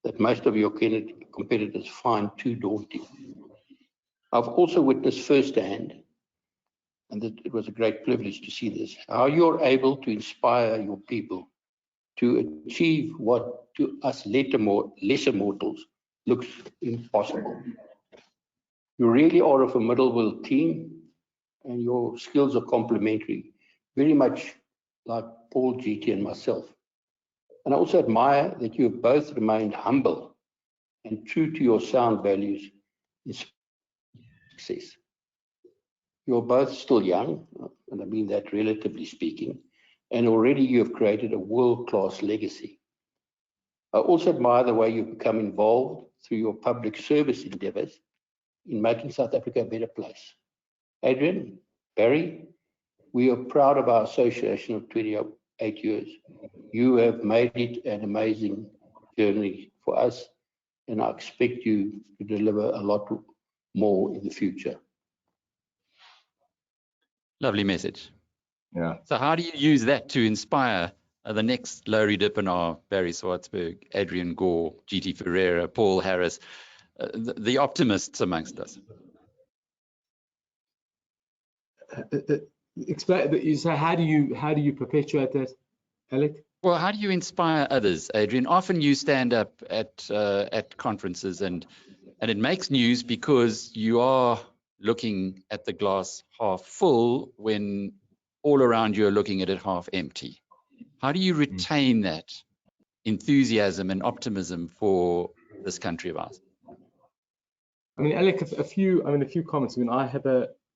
that most of your competitors find too daunting. I've also witnessed firsthand, and it was a great privilege to see this, how you're able to inspire your people to achieve what to us lesser mortals looks impossible. You really are a formidable team, and your skills are complementary, very much like Paul, GT, and myself. And I also admire that you have both remained humble and true to your sound values in success. You're both still young, and I mean that relatively speaking, and already you have created a world-class legacy. I also admire the way you've become involved through your public service endeavors in making South Africa a better place. Adrian, Barry, we are proud of our association of 28 years. You have made it an amazing journey for us, and I expect you to deliver a lot more in the future. Lovely message. Yeah. So how do you use that to inspire the next Larry Dippenaar, Barry Swartzberg, Adrian Gore, GT Ferreira, Paul Harris, the optimists amongst us? Explain. So how do you perpetuate that, Alec? Well, how do you inspire others, Adrian? Often you stand up at conferences and it makes news because you are looking at the glass half full when all around you are looking at it half empty. How do you retain that enthusiasm and optimism for this country of ours? I mean, Alec, a few comments. I mean,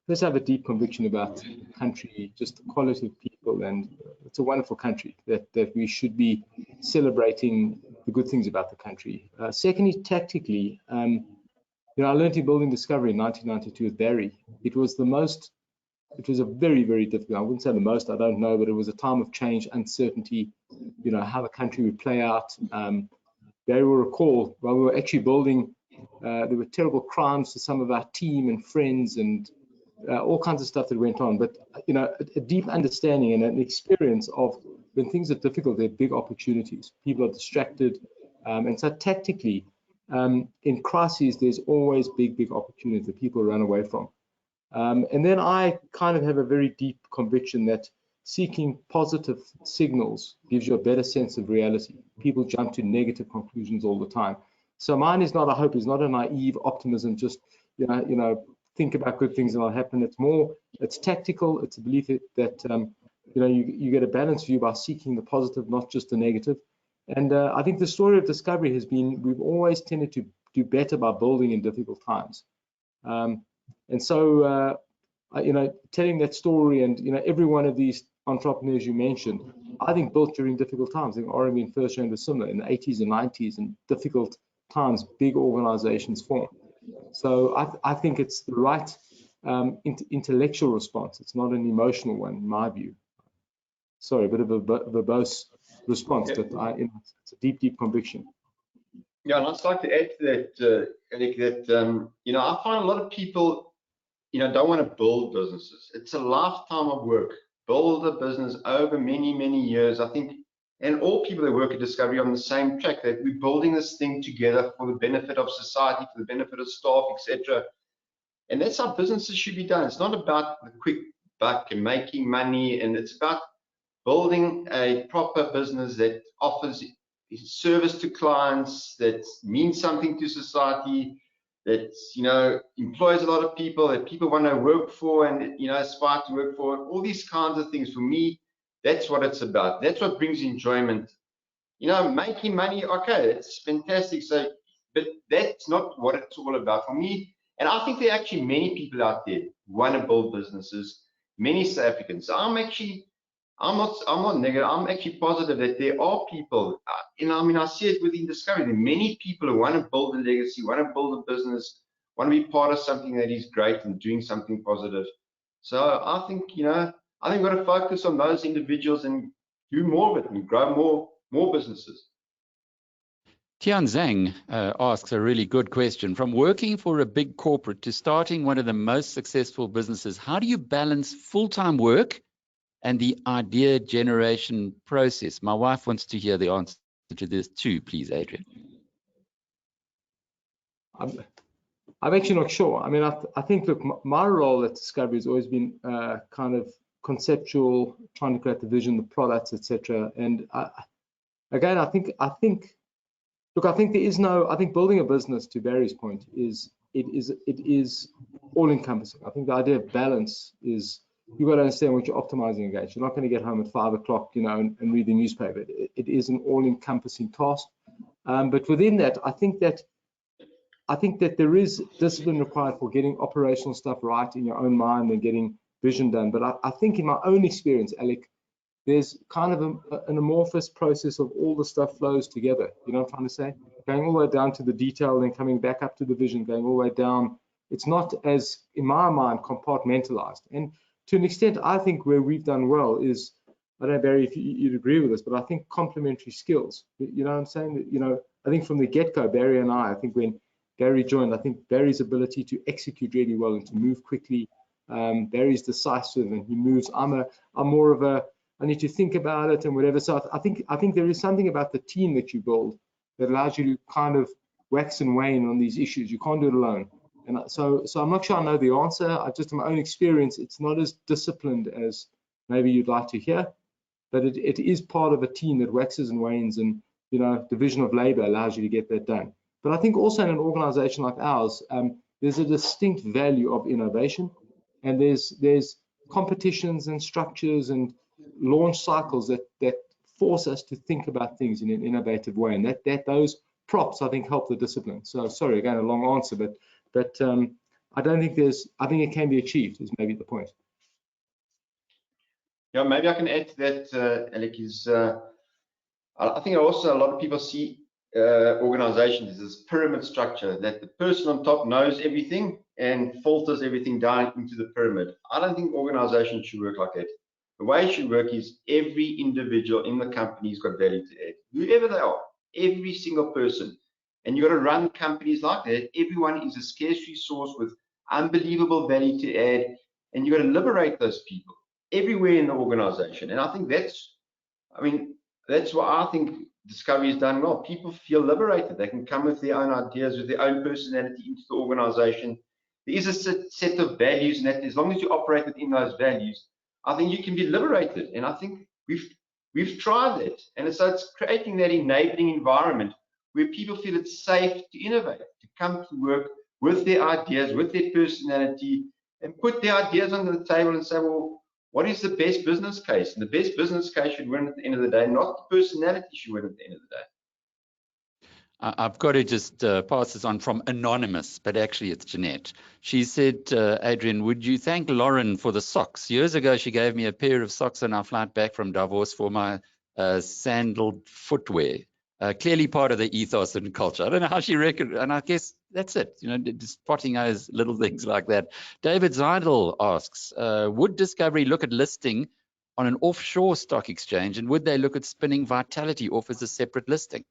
first I have a deep conviction about the country, just the quality of people, and it's a wonderful country that we should be celebrating the good things about the country. Secondly, tactically, I learned in building Discovery in 1992 with Barry. It was a very, very difficult, I wouldn't say the most, I don't know, but it was a time of change, uncertainty, how the country would play out. Barry will recall, while we were actually building, there were terrible crimes to some of our team and friends and all kinds of stuff that went on. But, a deep understanding and an experience of when things are difficult, there are big opportunities. People are distracted. And so tactically, in crises, there's always big opportunities that people run away from. And then I kind of have a very deep conviction that seeking positive signals gives you a better sense of reality. People jump to negative conclusions all the time. So mine is not a hope, is not a naive optimism, just, think about good things and it'll happen. It's tactical. It's a belief that you get a balanced view by seeking the positive, not just the negative. And I think the story of Discovery has been, we've always tended to do better by building in difficult times. And so, telling that story and, every one of these entrepreneurs you mentioned, I think built during difficult times. I think RMB and First Rand was similar in the 80s and 90s, and difficult times, big organizations form. So I think it's the right intellectual response. It's not an emotional one, in my view. Sorry, a bit of a verbose response, but it's a deep conviction. Yeah, and I'd like to add to that, Alec, that, I find a lot of people, don't want to build businesses. It's a lifetime of work. Build a business over many years. I think, and all people that work at Discovery are on the same track, that we're building this thing together for the benefit of society, for the benefit of staff, etc. And that's how businesses should be done. It's not about the quick buck and making money, and it's about building a proper business that offers service to clients, that means something to society, that employs a lot of people, that people want to work for and aspire to work for. All these kinds of things, for me, that's what it's about. That's what brings enjoyment. Making money, okay, it's fantastic. So, but that's not what it's all about for me. And I think there are actually many people out there who want to build businesses, many South Africans. So I'm not negative. I'm actually positive that there are people, I see it within Discovery. There are many people who want to build a legacy, want to build a business, want to be part of something that is great and doing something positive. So I think, we've got to focus on those individuals and do more of it and grow more businesses. Tian Zhang asks a really good question. From working for a big corporate to starting one of the most successful businesses, how do you balance full-time work and the idea generation process? My wife wants to hear the answer to this too, please, Adrian. I'm actually not sure. I mean, I think, look, my role at Discovery has always been kind of conceptual, trying to create the vision, the products, etc. And again, I think there is no. I think building a business, to Barry's point, is all encompassing. I think the idea of balance is, you've got to understand what you're optimizing against. You're not going to get home at 5 o'clock, and read the newspaper. It is an all-encompassing task. But within that, I think that there is discipline required for getting operational stuff right in your own mind and getting vision done. But I think in my own experience, Alec, there's kind of an amorphous process of all the stuff flows together. You know what I'm trying to say? Going all the way down to the detail, then coming back up to the vision, going all the way down. It's not as, in my mind, compartmentalized. And to an extent, I think where we've done well is, I don't know, Barry, if you'd agree with this, but I think complementary skills. You know what I'm saying? I think from the get-go, Barry and I think when Barry joined, I think Barry's ability to execute really well and to move quickly. Barry's decisive and he moves. I'm more of a, I need to think about it and whatever. So I think there is something about the team that you build that allows you to kind of wax and wane on these issues. You can't do it alone. And so I'm not sure I know the answer. I just, in my own experience, it's not as disciplined as maybe you'd like to hear, but it is part of a team that waxes and wanes, and division of labor allows you to get that done. But I think also in an organization like ours, there's a distinct value of innovation, and there's competitions and structures and launch cycles that force us to think about things in an innovative way, and that those props, I think, help the discipline. So sorry, again, a long answer, but But I don't think I think it can be achieved, is maybe the point. Yeah, maybe I can add to that, Alec, I think also a lot of people see organizations as this pyramid structure, that the person on top knows everything and filters everything down into the pyramid. I don't think organizations should work like that. The way it should work is every individual in the company's got value to add, whoever they are, every single person. And you've got to run companies like that. Everyone is a scarce resource with unbelievable value to add, and you've got to liberate those people everywhere in the organization. And I think that's what I think Discovery has done well. People feel liberated. They can come with their own ideas, with their own personality into the organization. There is a set of values, and that as long as you operate within those values, I think you can be liberated. And I think we've tried that. And so it's creating that enabling environment where people feel it's safe to innovate, to come to work with their ideas, with their personality, and put their ideas on the table and say, well, what is the best business case? And the best business case should win at the end of the day, not the personality should win at the end of the day. I've got to just pass this on from Anonymous, but actually it's Jeanette. She said, Adrian, would you thank Lauren for the socks? Years ago, she gave me a pair of socks on our flight back from Davos for my sandaled footwear. Clearly part of the ethos and culture. I don't know how she reckoned, and I guess that's it, just spotting those little things like that. David Zeidel asks, would Discovery look at listing on an offshore stock exchange, and would they look at spinning Vitality off as a separate listing?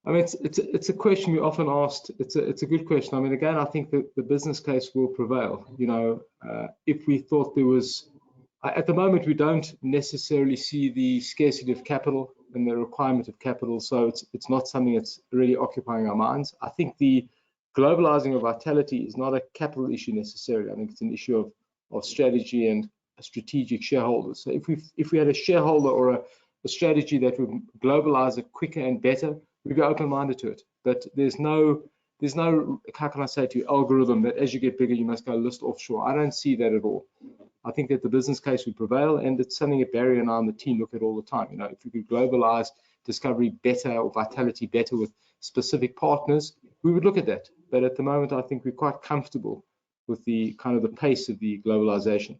I mean, it's a question we often asked. It's a good question. I mean, again, I think that the business case will prevail. If we thought there was, at the moment, we don't necessarily see the scarcity of capital and the requirement of capital, so it's not something that's really occupying our minds. I think the globalizing of Vitality is not a capital issue necessarily. I think it's an issue of strategy and strategic shareholders. So if we had a shareholder or a strategy that would globalize it quicker and better, we'd be open-minded to it. But there's no, how can I say to you, algorithm that as you get bigger, you must go list offshore. I don't see that at all. I think that the business case would prevail, and it's something that Barry and I on the team look at all the time. If we could globalize Discovery better or Vitality better with specific partners, we would look at that. But at the moment, I think we're quite comfortable with the kind of the pace of the globalization.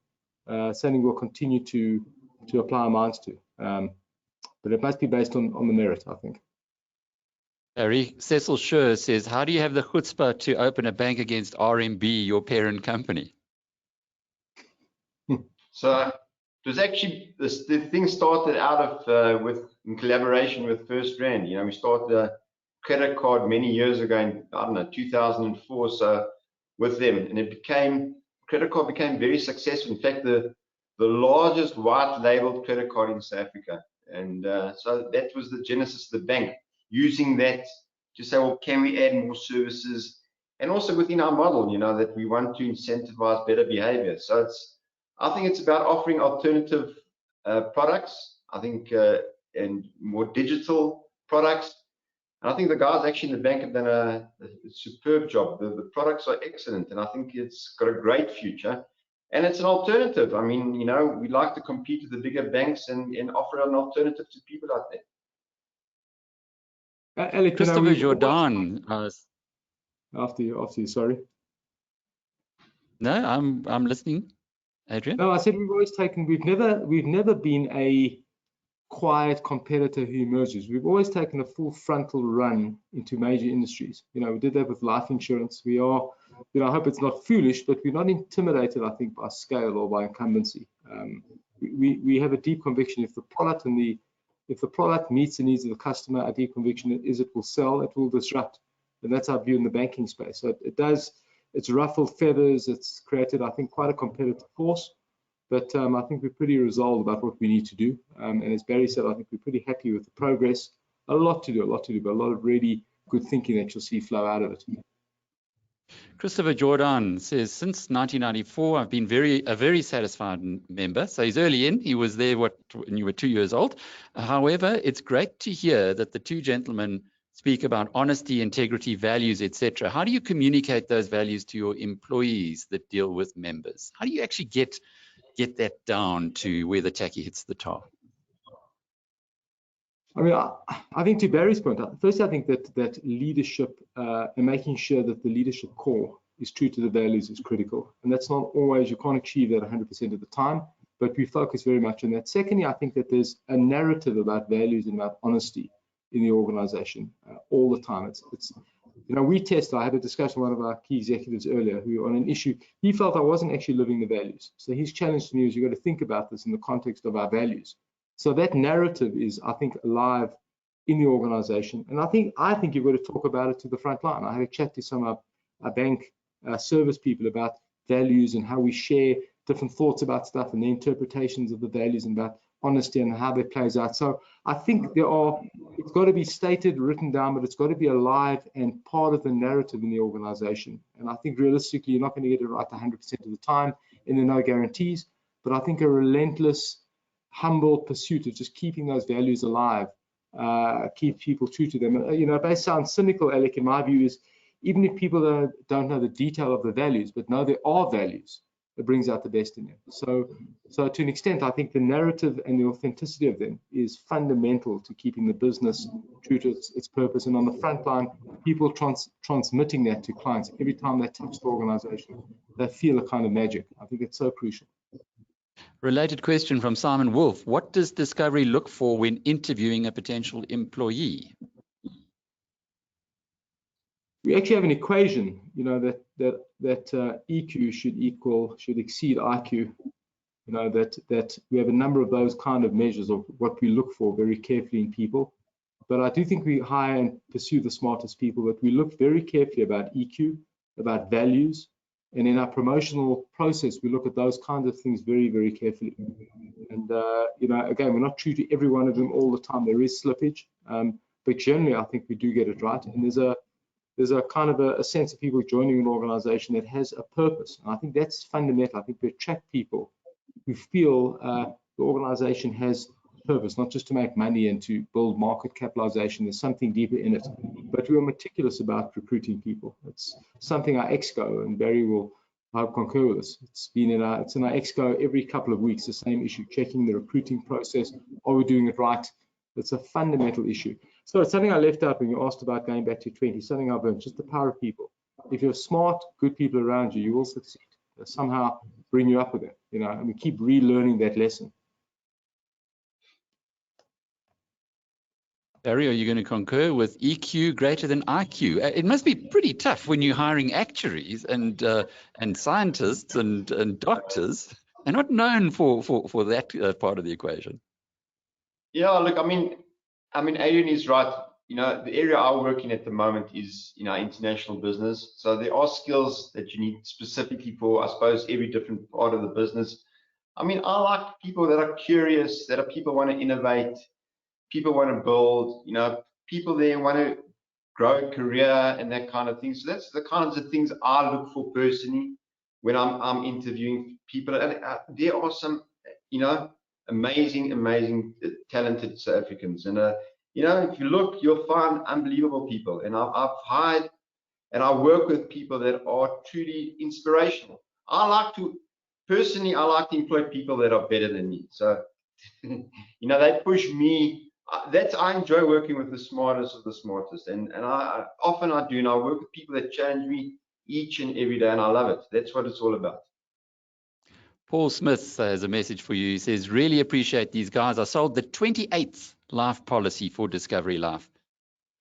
Something we'll continue to apply our minds to. But it must be based on the merit, I think. Harry, Cecil Schur says, how do you have the chutzpah to open a bank against RMB, your parent company? So it was actually, the thing started out of in collaboration with First Rand. We started a credit card many years ago in, I don't know, 2004, so with them, and credit card became very successful. In fact, the largest white labeled credit card in South Africa. And so that was the genesis of the bank, using that to say, well, can we add more services? And also within our model, that we want to incentivize better behavior. So I think it's about offering alternative products, I think, and more digital products. And I think the guys actually in the bank have done a superb job. The products are excellent, and I think it's got a great future. And it's an alternative. I mean, we like to compete with the bigger banks and offer an alternative to people out there. Alec, Christopher Jordan. After you, sorry. No, I'm listening, Adrian. No, I said we've never been a quiet competitor who emerges. We've always taken a full frontal run into major industries. We did that with life insurance. We are, I hope it's not foolish, but we're not intimidated, I think, by scale or by incumbency. We have a deep conviction if the product meets the needs of the customer, our deep conviction is it will sell, it will disrupt. And that's our view in the banking space. So it's ruffled feathers, it's created, I think, quite a competitive force. But I think we're pretty resolved about what we need to do. And as Barry said, I think we're pretty happy with the progress. A lot to do, but a lot of really good thinking that you'll see flow out of it. Christopher Jordan says, since 1994, I've been a very satisfied member. So he's early in. He was there when you were 2 years old. However, it's great to hear that the two gentlemen speak about honesty, integrity, values, etc. How do you communicate those values to your employees that deal with members? How do you actually get that down to where the tacky hits the tar? I mean, I think to Barry's point, first I think that leadership and making sure that the leadership core is true to the values is critical. And that's not always, you can't achieve that 100% of the time, but we focus very much on that. Secondly, I think that there's a narrative about values and about honesty in the organization all the time. It's you know, we test, I had a discussion with one of our key executives earlier who on an issue, he felt I wasn't actually living the values. So his challenge to me is you've got to think about this in the context of our values. So that narrative is, I think, alive in the organization. And I think you've got to talk about it to the front line. I had a chat to some of our bank service people about values and how we share different thoughts about stuff and the interpretations of the values and about honesty and how that plays out. So I think it's got to be stated, written down, but it's got to be alive and part of the narrative in the organization. And I think realistically, you're not going to get it right 100% of the time, and there are no guarantees. But I think a relentless, humble pursuit of just keeping those values alive, keep people true to them. You know, it may sound cynical, Alec, in my view, is even if people don't know the detail of the values, but know there are values, it brings out the best in them. So to an extent, I think the narrative and the authenticity of them is fundamental to keeping the business true to its purpose. And on the front line, people transmitting that to clients every time they touch the organization, they feel a kind of magic. I think it's so crucial. Related question from Simon Wolf. What does Discovery look for when interviewing a potential employee? We actually have an equation, you know, that EQ should exceed IQ. You know, that we have a number of those kind of measures of what we look for very carefully in people. But I do think we hire and pursue the smartest people, but we look very carefully about EQ, about values, and in our promotional process, we look at those kinds of things very, very carefully. And you know, again, we're not true to every one of them all the time. There is slippage, but generally, I think we do get it right. And there's a kind of a sense of people joining an organization that has a purpose. And I think that's fundamental. I think we attract people who feel the organization has purpose, not just to make money and to build market capitalization. There's something deeper in it. But we are meticulous about recruiting people. It's something our exco, and Barry will, I hope, concur with us. It's in our exco every couple of weeks, the same issue, checking the recruiting process. Are we doing it right? It's a fundamental issue. So it's something I left out when you asked about going back to 20, something I've learned, just the power of people. If you're smart, good people around you, you will succeed. They'll somehow bring you up with it, you know, and we keep relearning that lesson. Barry, are you going to concur with EQ greater than IQ? It must be pretty tough when you're hiring actuaries and scientists and doctors. They're not known for that part of the equation. Yeah, look, I mean, Adrian is right. You know, the area I work in at the moment is, you know, international business. So there are skills that you need specifically for, I suppose, every different part of the business. I mean, I like people that are curious, that are people want to innovate, people want to build, you know, people there want to grow a career and that kind of thing. So that's the kinds of things I look for personally when I'm interviewing people. And there are some, you know, amazing, talented South Africans. And, you know, if you look, you'll find unbelievable people. And I've hired and I work with people that are truly inspirational. I like to employ people that are better than me. So, you know, they push me. I enjoy working with the smartest of the smartest. And I often do, and I work with people that challenge me each and every day, and I love it. That's what it's all about. Paul Smith has a message for you. He says, really appreciate these guys. I sold the 28th life policy for Discovery Life.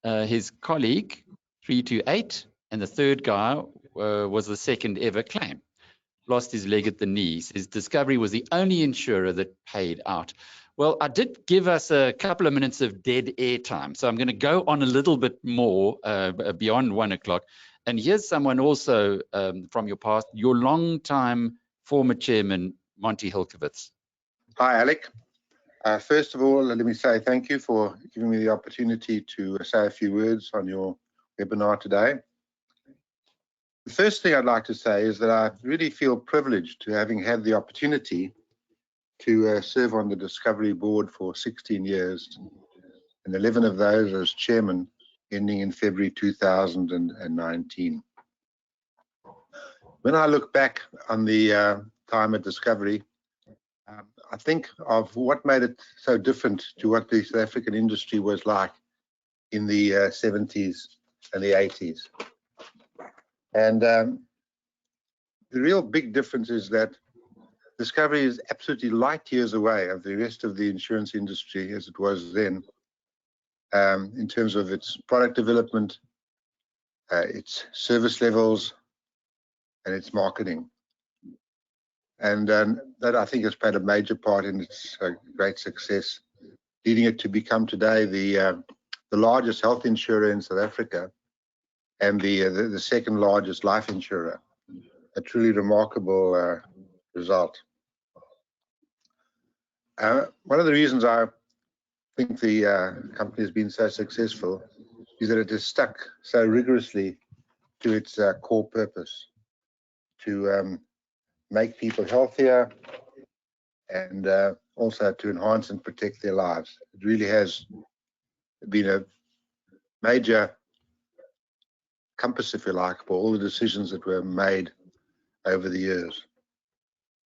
His colleague, 328, and the third guy was the second ever claim. Lost his leg at the knee. His Discovery was the only insurer that paid out. Well, I did give us a couple of minutes of dead air time, so I'm going to go on a little bit more beyond 1 o'clock. And here's someone also from your past, your long-time former chairman, Monty Hilkowitz. Hi, Alec. First of all, let me say thank you for giving me the opportunity to say a few words on your webinar today. The first thing I'd like to say is that I really feel privileged to having had the opportunity to serve on the Discovery board for 16 years, and 11 of those as chairman, ending in February 2019. When I look back on the time at Discovery, I think of what made it so different to what the South African industry was like in the 70s and the 80s. And the real big difference is that Discovery is absolutely light years away of the rest of the insurance industry as it was then, in terms of its product development, its service levels, and its marketing. And that, I think, has played a major part in its great success, leading it to become today the largest health insurer in South Africa and the second largest life insurer. A truly remarkable result. One of the reasons I think the company has been so successful is that it has stuck so rigorously to its core purpose, to make people healthier and also to enhance and protect their lives. It really has been a major compass, if you like, for all the decisions that were made over the years.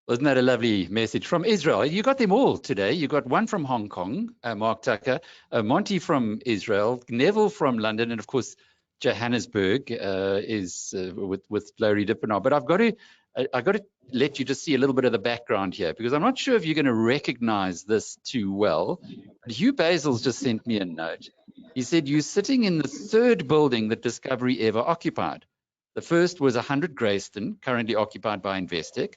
Wasn't that a lovely message from Israel? You got them all today. You got one from Hong Kong, Mark Tucker, Monty from Israel, Neville from London, and of course Johannesburg is with Larry Dippenaar. But I've got to let you just see a little bit of the background here, because I'm not sure if you're going to recognize this too well. But Hugh Basil's just sent me a note. He said, you're sitting in the third building that Discovery ever occupied. The first was 100 Grayston, currently occupied by Investec.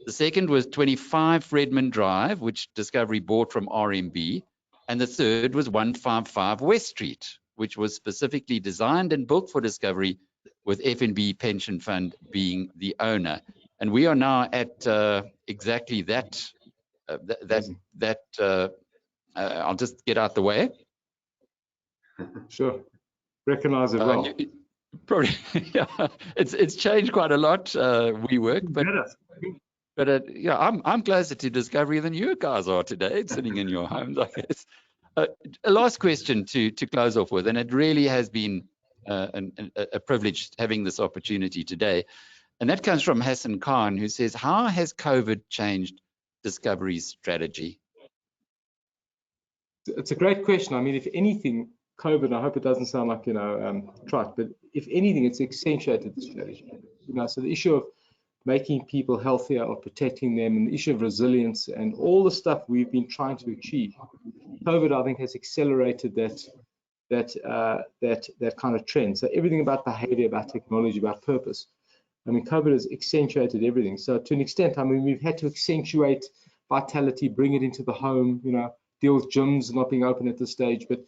The second was 25 Redmond Drive, which Discovery bought from RMB. And the third was 155 West Street, which was specifically designed and built for Discovery, with FNB Pension Fund being the owner. And we are now at exactly that. I'll just get out the way. Sure. Recognize it well. Probably, yeah. It's changed quite a lot. WeWork, but yeah, I'm closer to Discovery than you guys are today, sitting in your homes, I guess. A last question to close off with, and it really has been a privilege having this opportunity today, and that comes from Hassan Khan, who says, how has COVID changed Discovery's strategy? It's a great question. I mean, if anything, COVID, I hope it doesn't sound like, trite, but if anything, it's accentuated the strategy. So the issue of making people healthier or protecting them, and the issue of resilience and all the stuff we've been trying to achieve, COVID, I think, has accelerated that kind of trend. So everything about behavior, about technology, about purpose. I mean, COVID has accentuated everything. So to an extent, I mean, we've had to accentuate vitality, bring it into the home, deal with gyms not being open at this stage, but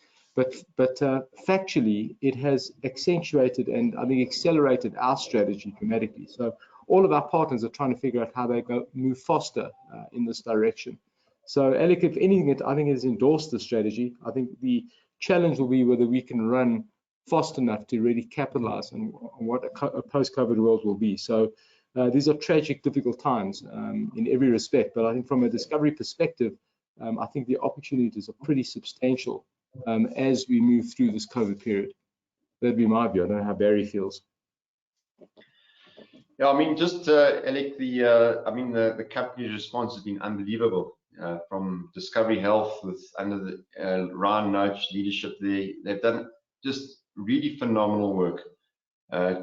factually, it has accentuated and I think accelerated our strategy dramatically. So all of our partners are trying to figure out how they move faster in this direction. So Alec, if anything, I think it has endorsed the strategy. I think the challenge will be whether we can run fast enough to really capitalize on what a post-COVID world will be. So these are tragic, difficult times in every respect. But I think from a Discovery perspective, I think the opportunities are pretty substantial as we move through this COVID period. That'd be my view. I don't know how Barry feels. Yeah, I mean, just Alec, the company's response has been unbelievable. From Discovery Health, under the Ryan Noach leadership, they've done just really phenomenal work.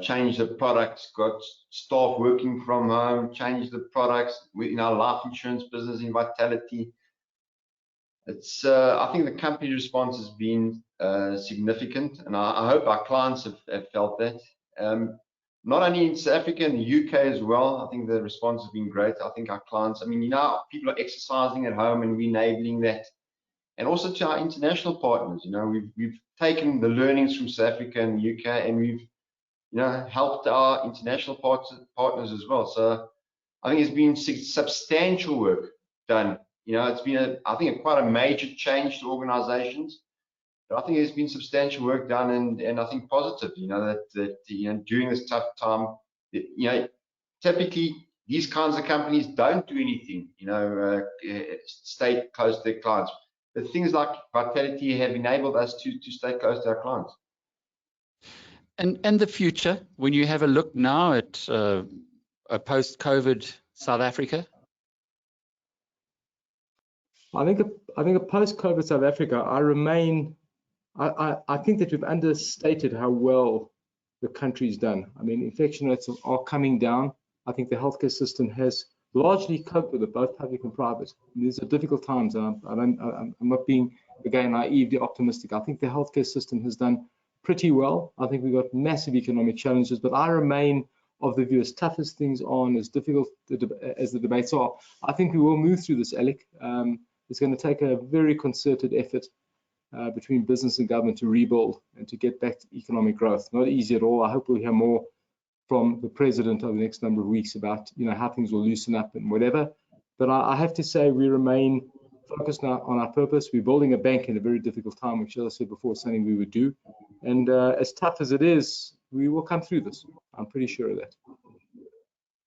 Changed the products, got staff working from home, changed the products in our life insurance business, in Vitality. It's I think the company's response has been significant, and I hope our clients have felt that. Not only in South Africa, in the UK as well, I think the response has been great. I think our clients, people are exercising at home and we're enabling that. And also to our international partners, we've taken the learnings from South Africa and the UK, and we've, helped our international partners as well. So I think it's been substantial work done. It's been, quite a major change to organizations. But I think there's been substantial work done, and I think positive, that during this tough time, typically these kinds of companies don't do anything, stay close to their clients. But things like Vitality have enabled us to stay close to our clients. And the future, when you have a look now at a post-COVID South Africa? I think a post-COVID South Africa, I think that we've understated how well the country's done. I mean, infection rates are coming down. I think the healthcare system has largely coped with it, both public and private. And these are difficult times. I'm not being, again, naively optimistic. I think the healthcare system has done pretty well. I think we've got massive economic challenges, but I remain of the view, as tough as things are and as difficult as the debates are, I think we will move through this, Alec. It's going to take a very concerted effort between business and government to rebuild and to get back to economic growth. Not easy at all. I hope we'll hear more from the president over the next number of weeks about, you know, how things will loosen up and whatever. But I have to say we remain focused now on our purpose. We're building a bank in a very difficult time, which, as I said before, is something we would do. And as tough as it is, we will come through this. I'm pretty sure of that.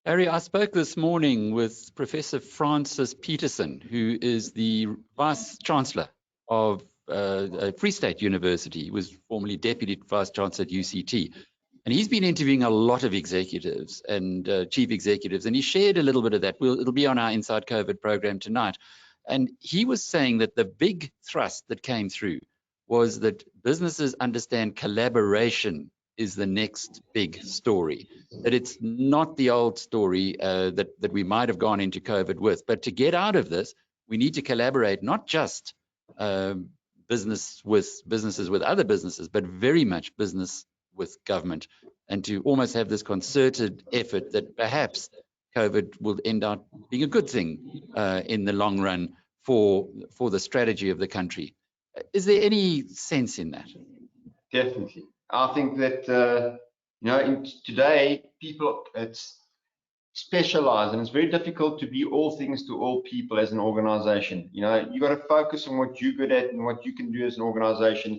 Harry, I spoke this morning with Professor Francis Peterson, who is the Vice Chancellor of Free State University. He was formerly Deputy Vice Chancellor at UCT. And he's been interviewing a lot of executives and chief executives, and he shared a little bit of that. It'll be on our Inside COVID program tonight. And he was saying that the big thrust that came through was that businesses understand collaboration is the next big story, that it's not the old story that we might have gone into COVID with. But to get out of this, we need to collaborate, not just businesses with other businesses, but very much business with government, and to almost have this concerted effort that perhaps COVID will end up being a good thing in the long run for the strategy of the country. Is there any sense in that? Definitely. I think that, today people, it's specialized, and it's very difficult to be all things to all people as an organization. You know, you got to focus on what you're good at and what you can do as an organization.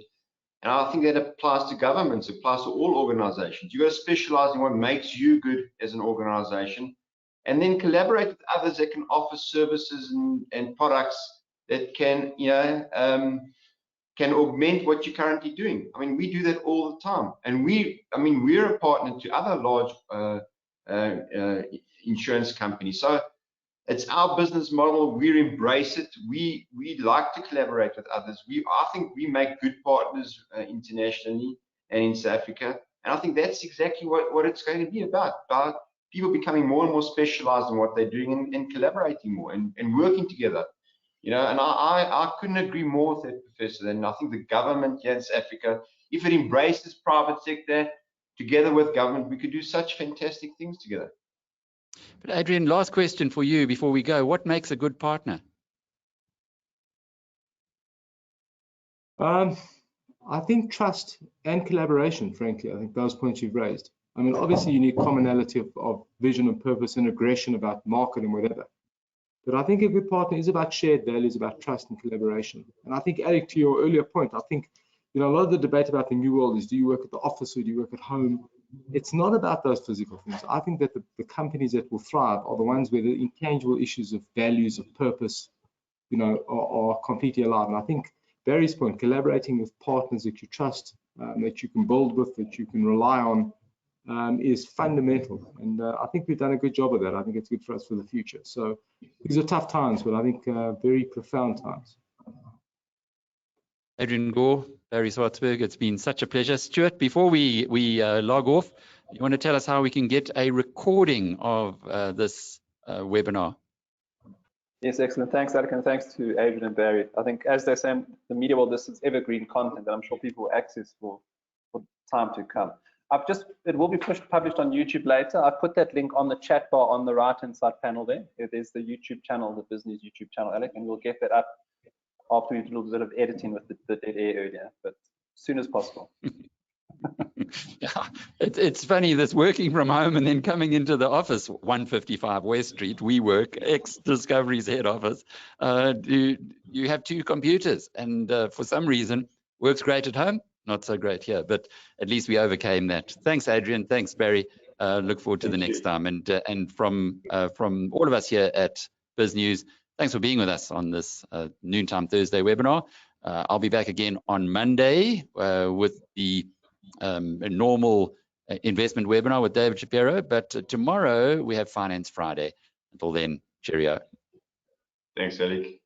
And I think that applies to governments, it applies to all organizations. You got to specialize in what makes you good as an organization, and then collaborate with others that can offer services and products that can, can augment what you're currently doing. I mean, we do that all the time. And we're a partner to other large insurance companies. So it's our business model. We embrace it. We like to collaborate with others. I think we make good partners internationally and in South Africa. And I think that's exactly what it's going to be about people becoming more and more specialized in what they're doing and collaborating more and working together. And I couldn't agree more with that, Professor. And I think the government here in South Africa, if it embraces private sector together with government, we could do such fantastic things together. But Adrian, last question for you before we go. What makes a good partner? I think trust and collaboration, frankly. I think those points you've raised. I mean, obviously you need commonality of vision and purpose and aggression about market and whatever. But I think a good partner is about shared values, about trust and collaboration. And I think, Alec, to your earlier point, I think, a lot of the debate about the new world is, do you work at the office or do you work at home? It's not about those physical things. I think that the companies that will thrive are the ones where the intangible issues of values, of purpose, are completely alive. And I think Barry's point, collaborating with partners that you trust, that you can build with, that you can rely on, is fundamental. And I think we've done a good job of that. I think it's good for us for the future. So these are tough times, but I think very profound times. Adrian Gore, Barry Swartzberg, it's been such a pleasure. Stuart, before we log off, you want to tell us how we can get a recording of this webinar? Yes, excellent. Thanks, Alec, and thanks to Adrian and Barry. I think, as they say in the media world, this is evergreen content that I'm sure people will access for time to come. It will be published on YouTube later. I put that link on the chat bar on the right-hand side panel there. There's the YouTube channel, the BizNews YouTube channel, Alec, and we'll get that up after we do a little bit of editing with the dead air earlier, but as soon as possible. Yeah, it's funny, this working from home and then coming into the office, 155 West Street, we work, ex-Discovery's head office. You have two computers, and for some reason, works great at home, not so great here, but at least we overcame that. Thanks, Adrian. Thanks, Barry. Look forward to the next time. And from all of us here at BizNews, thanks for being with us on this Noontime Thursday webinar. I'll be back again on Monday with the normal investment webinar with David Shapiro, but tomorrow we have Finance Friday. Until then, cheerio. Thanks, Alec.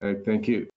Thank you.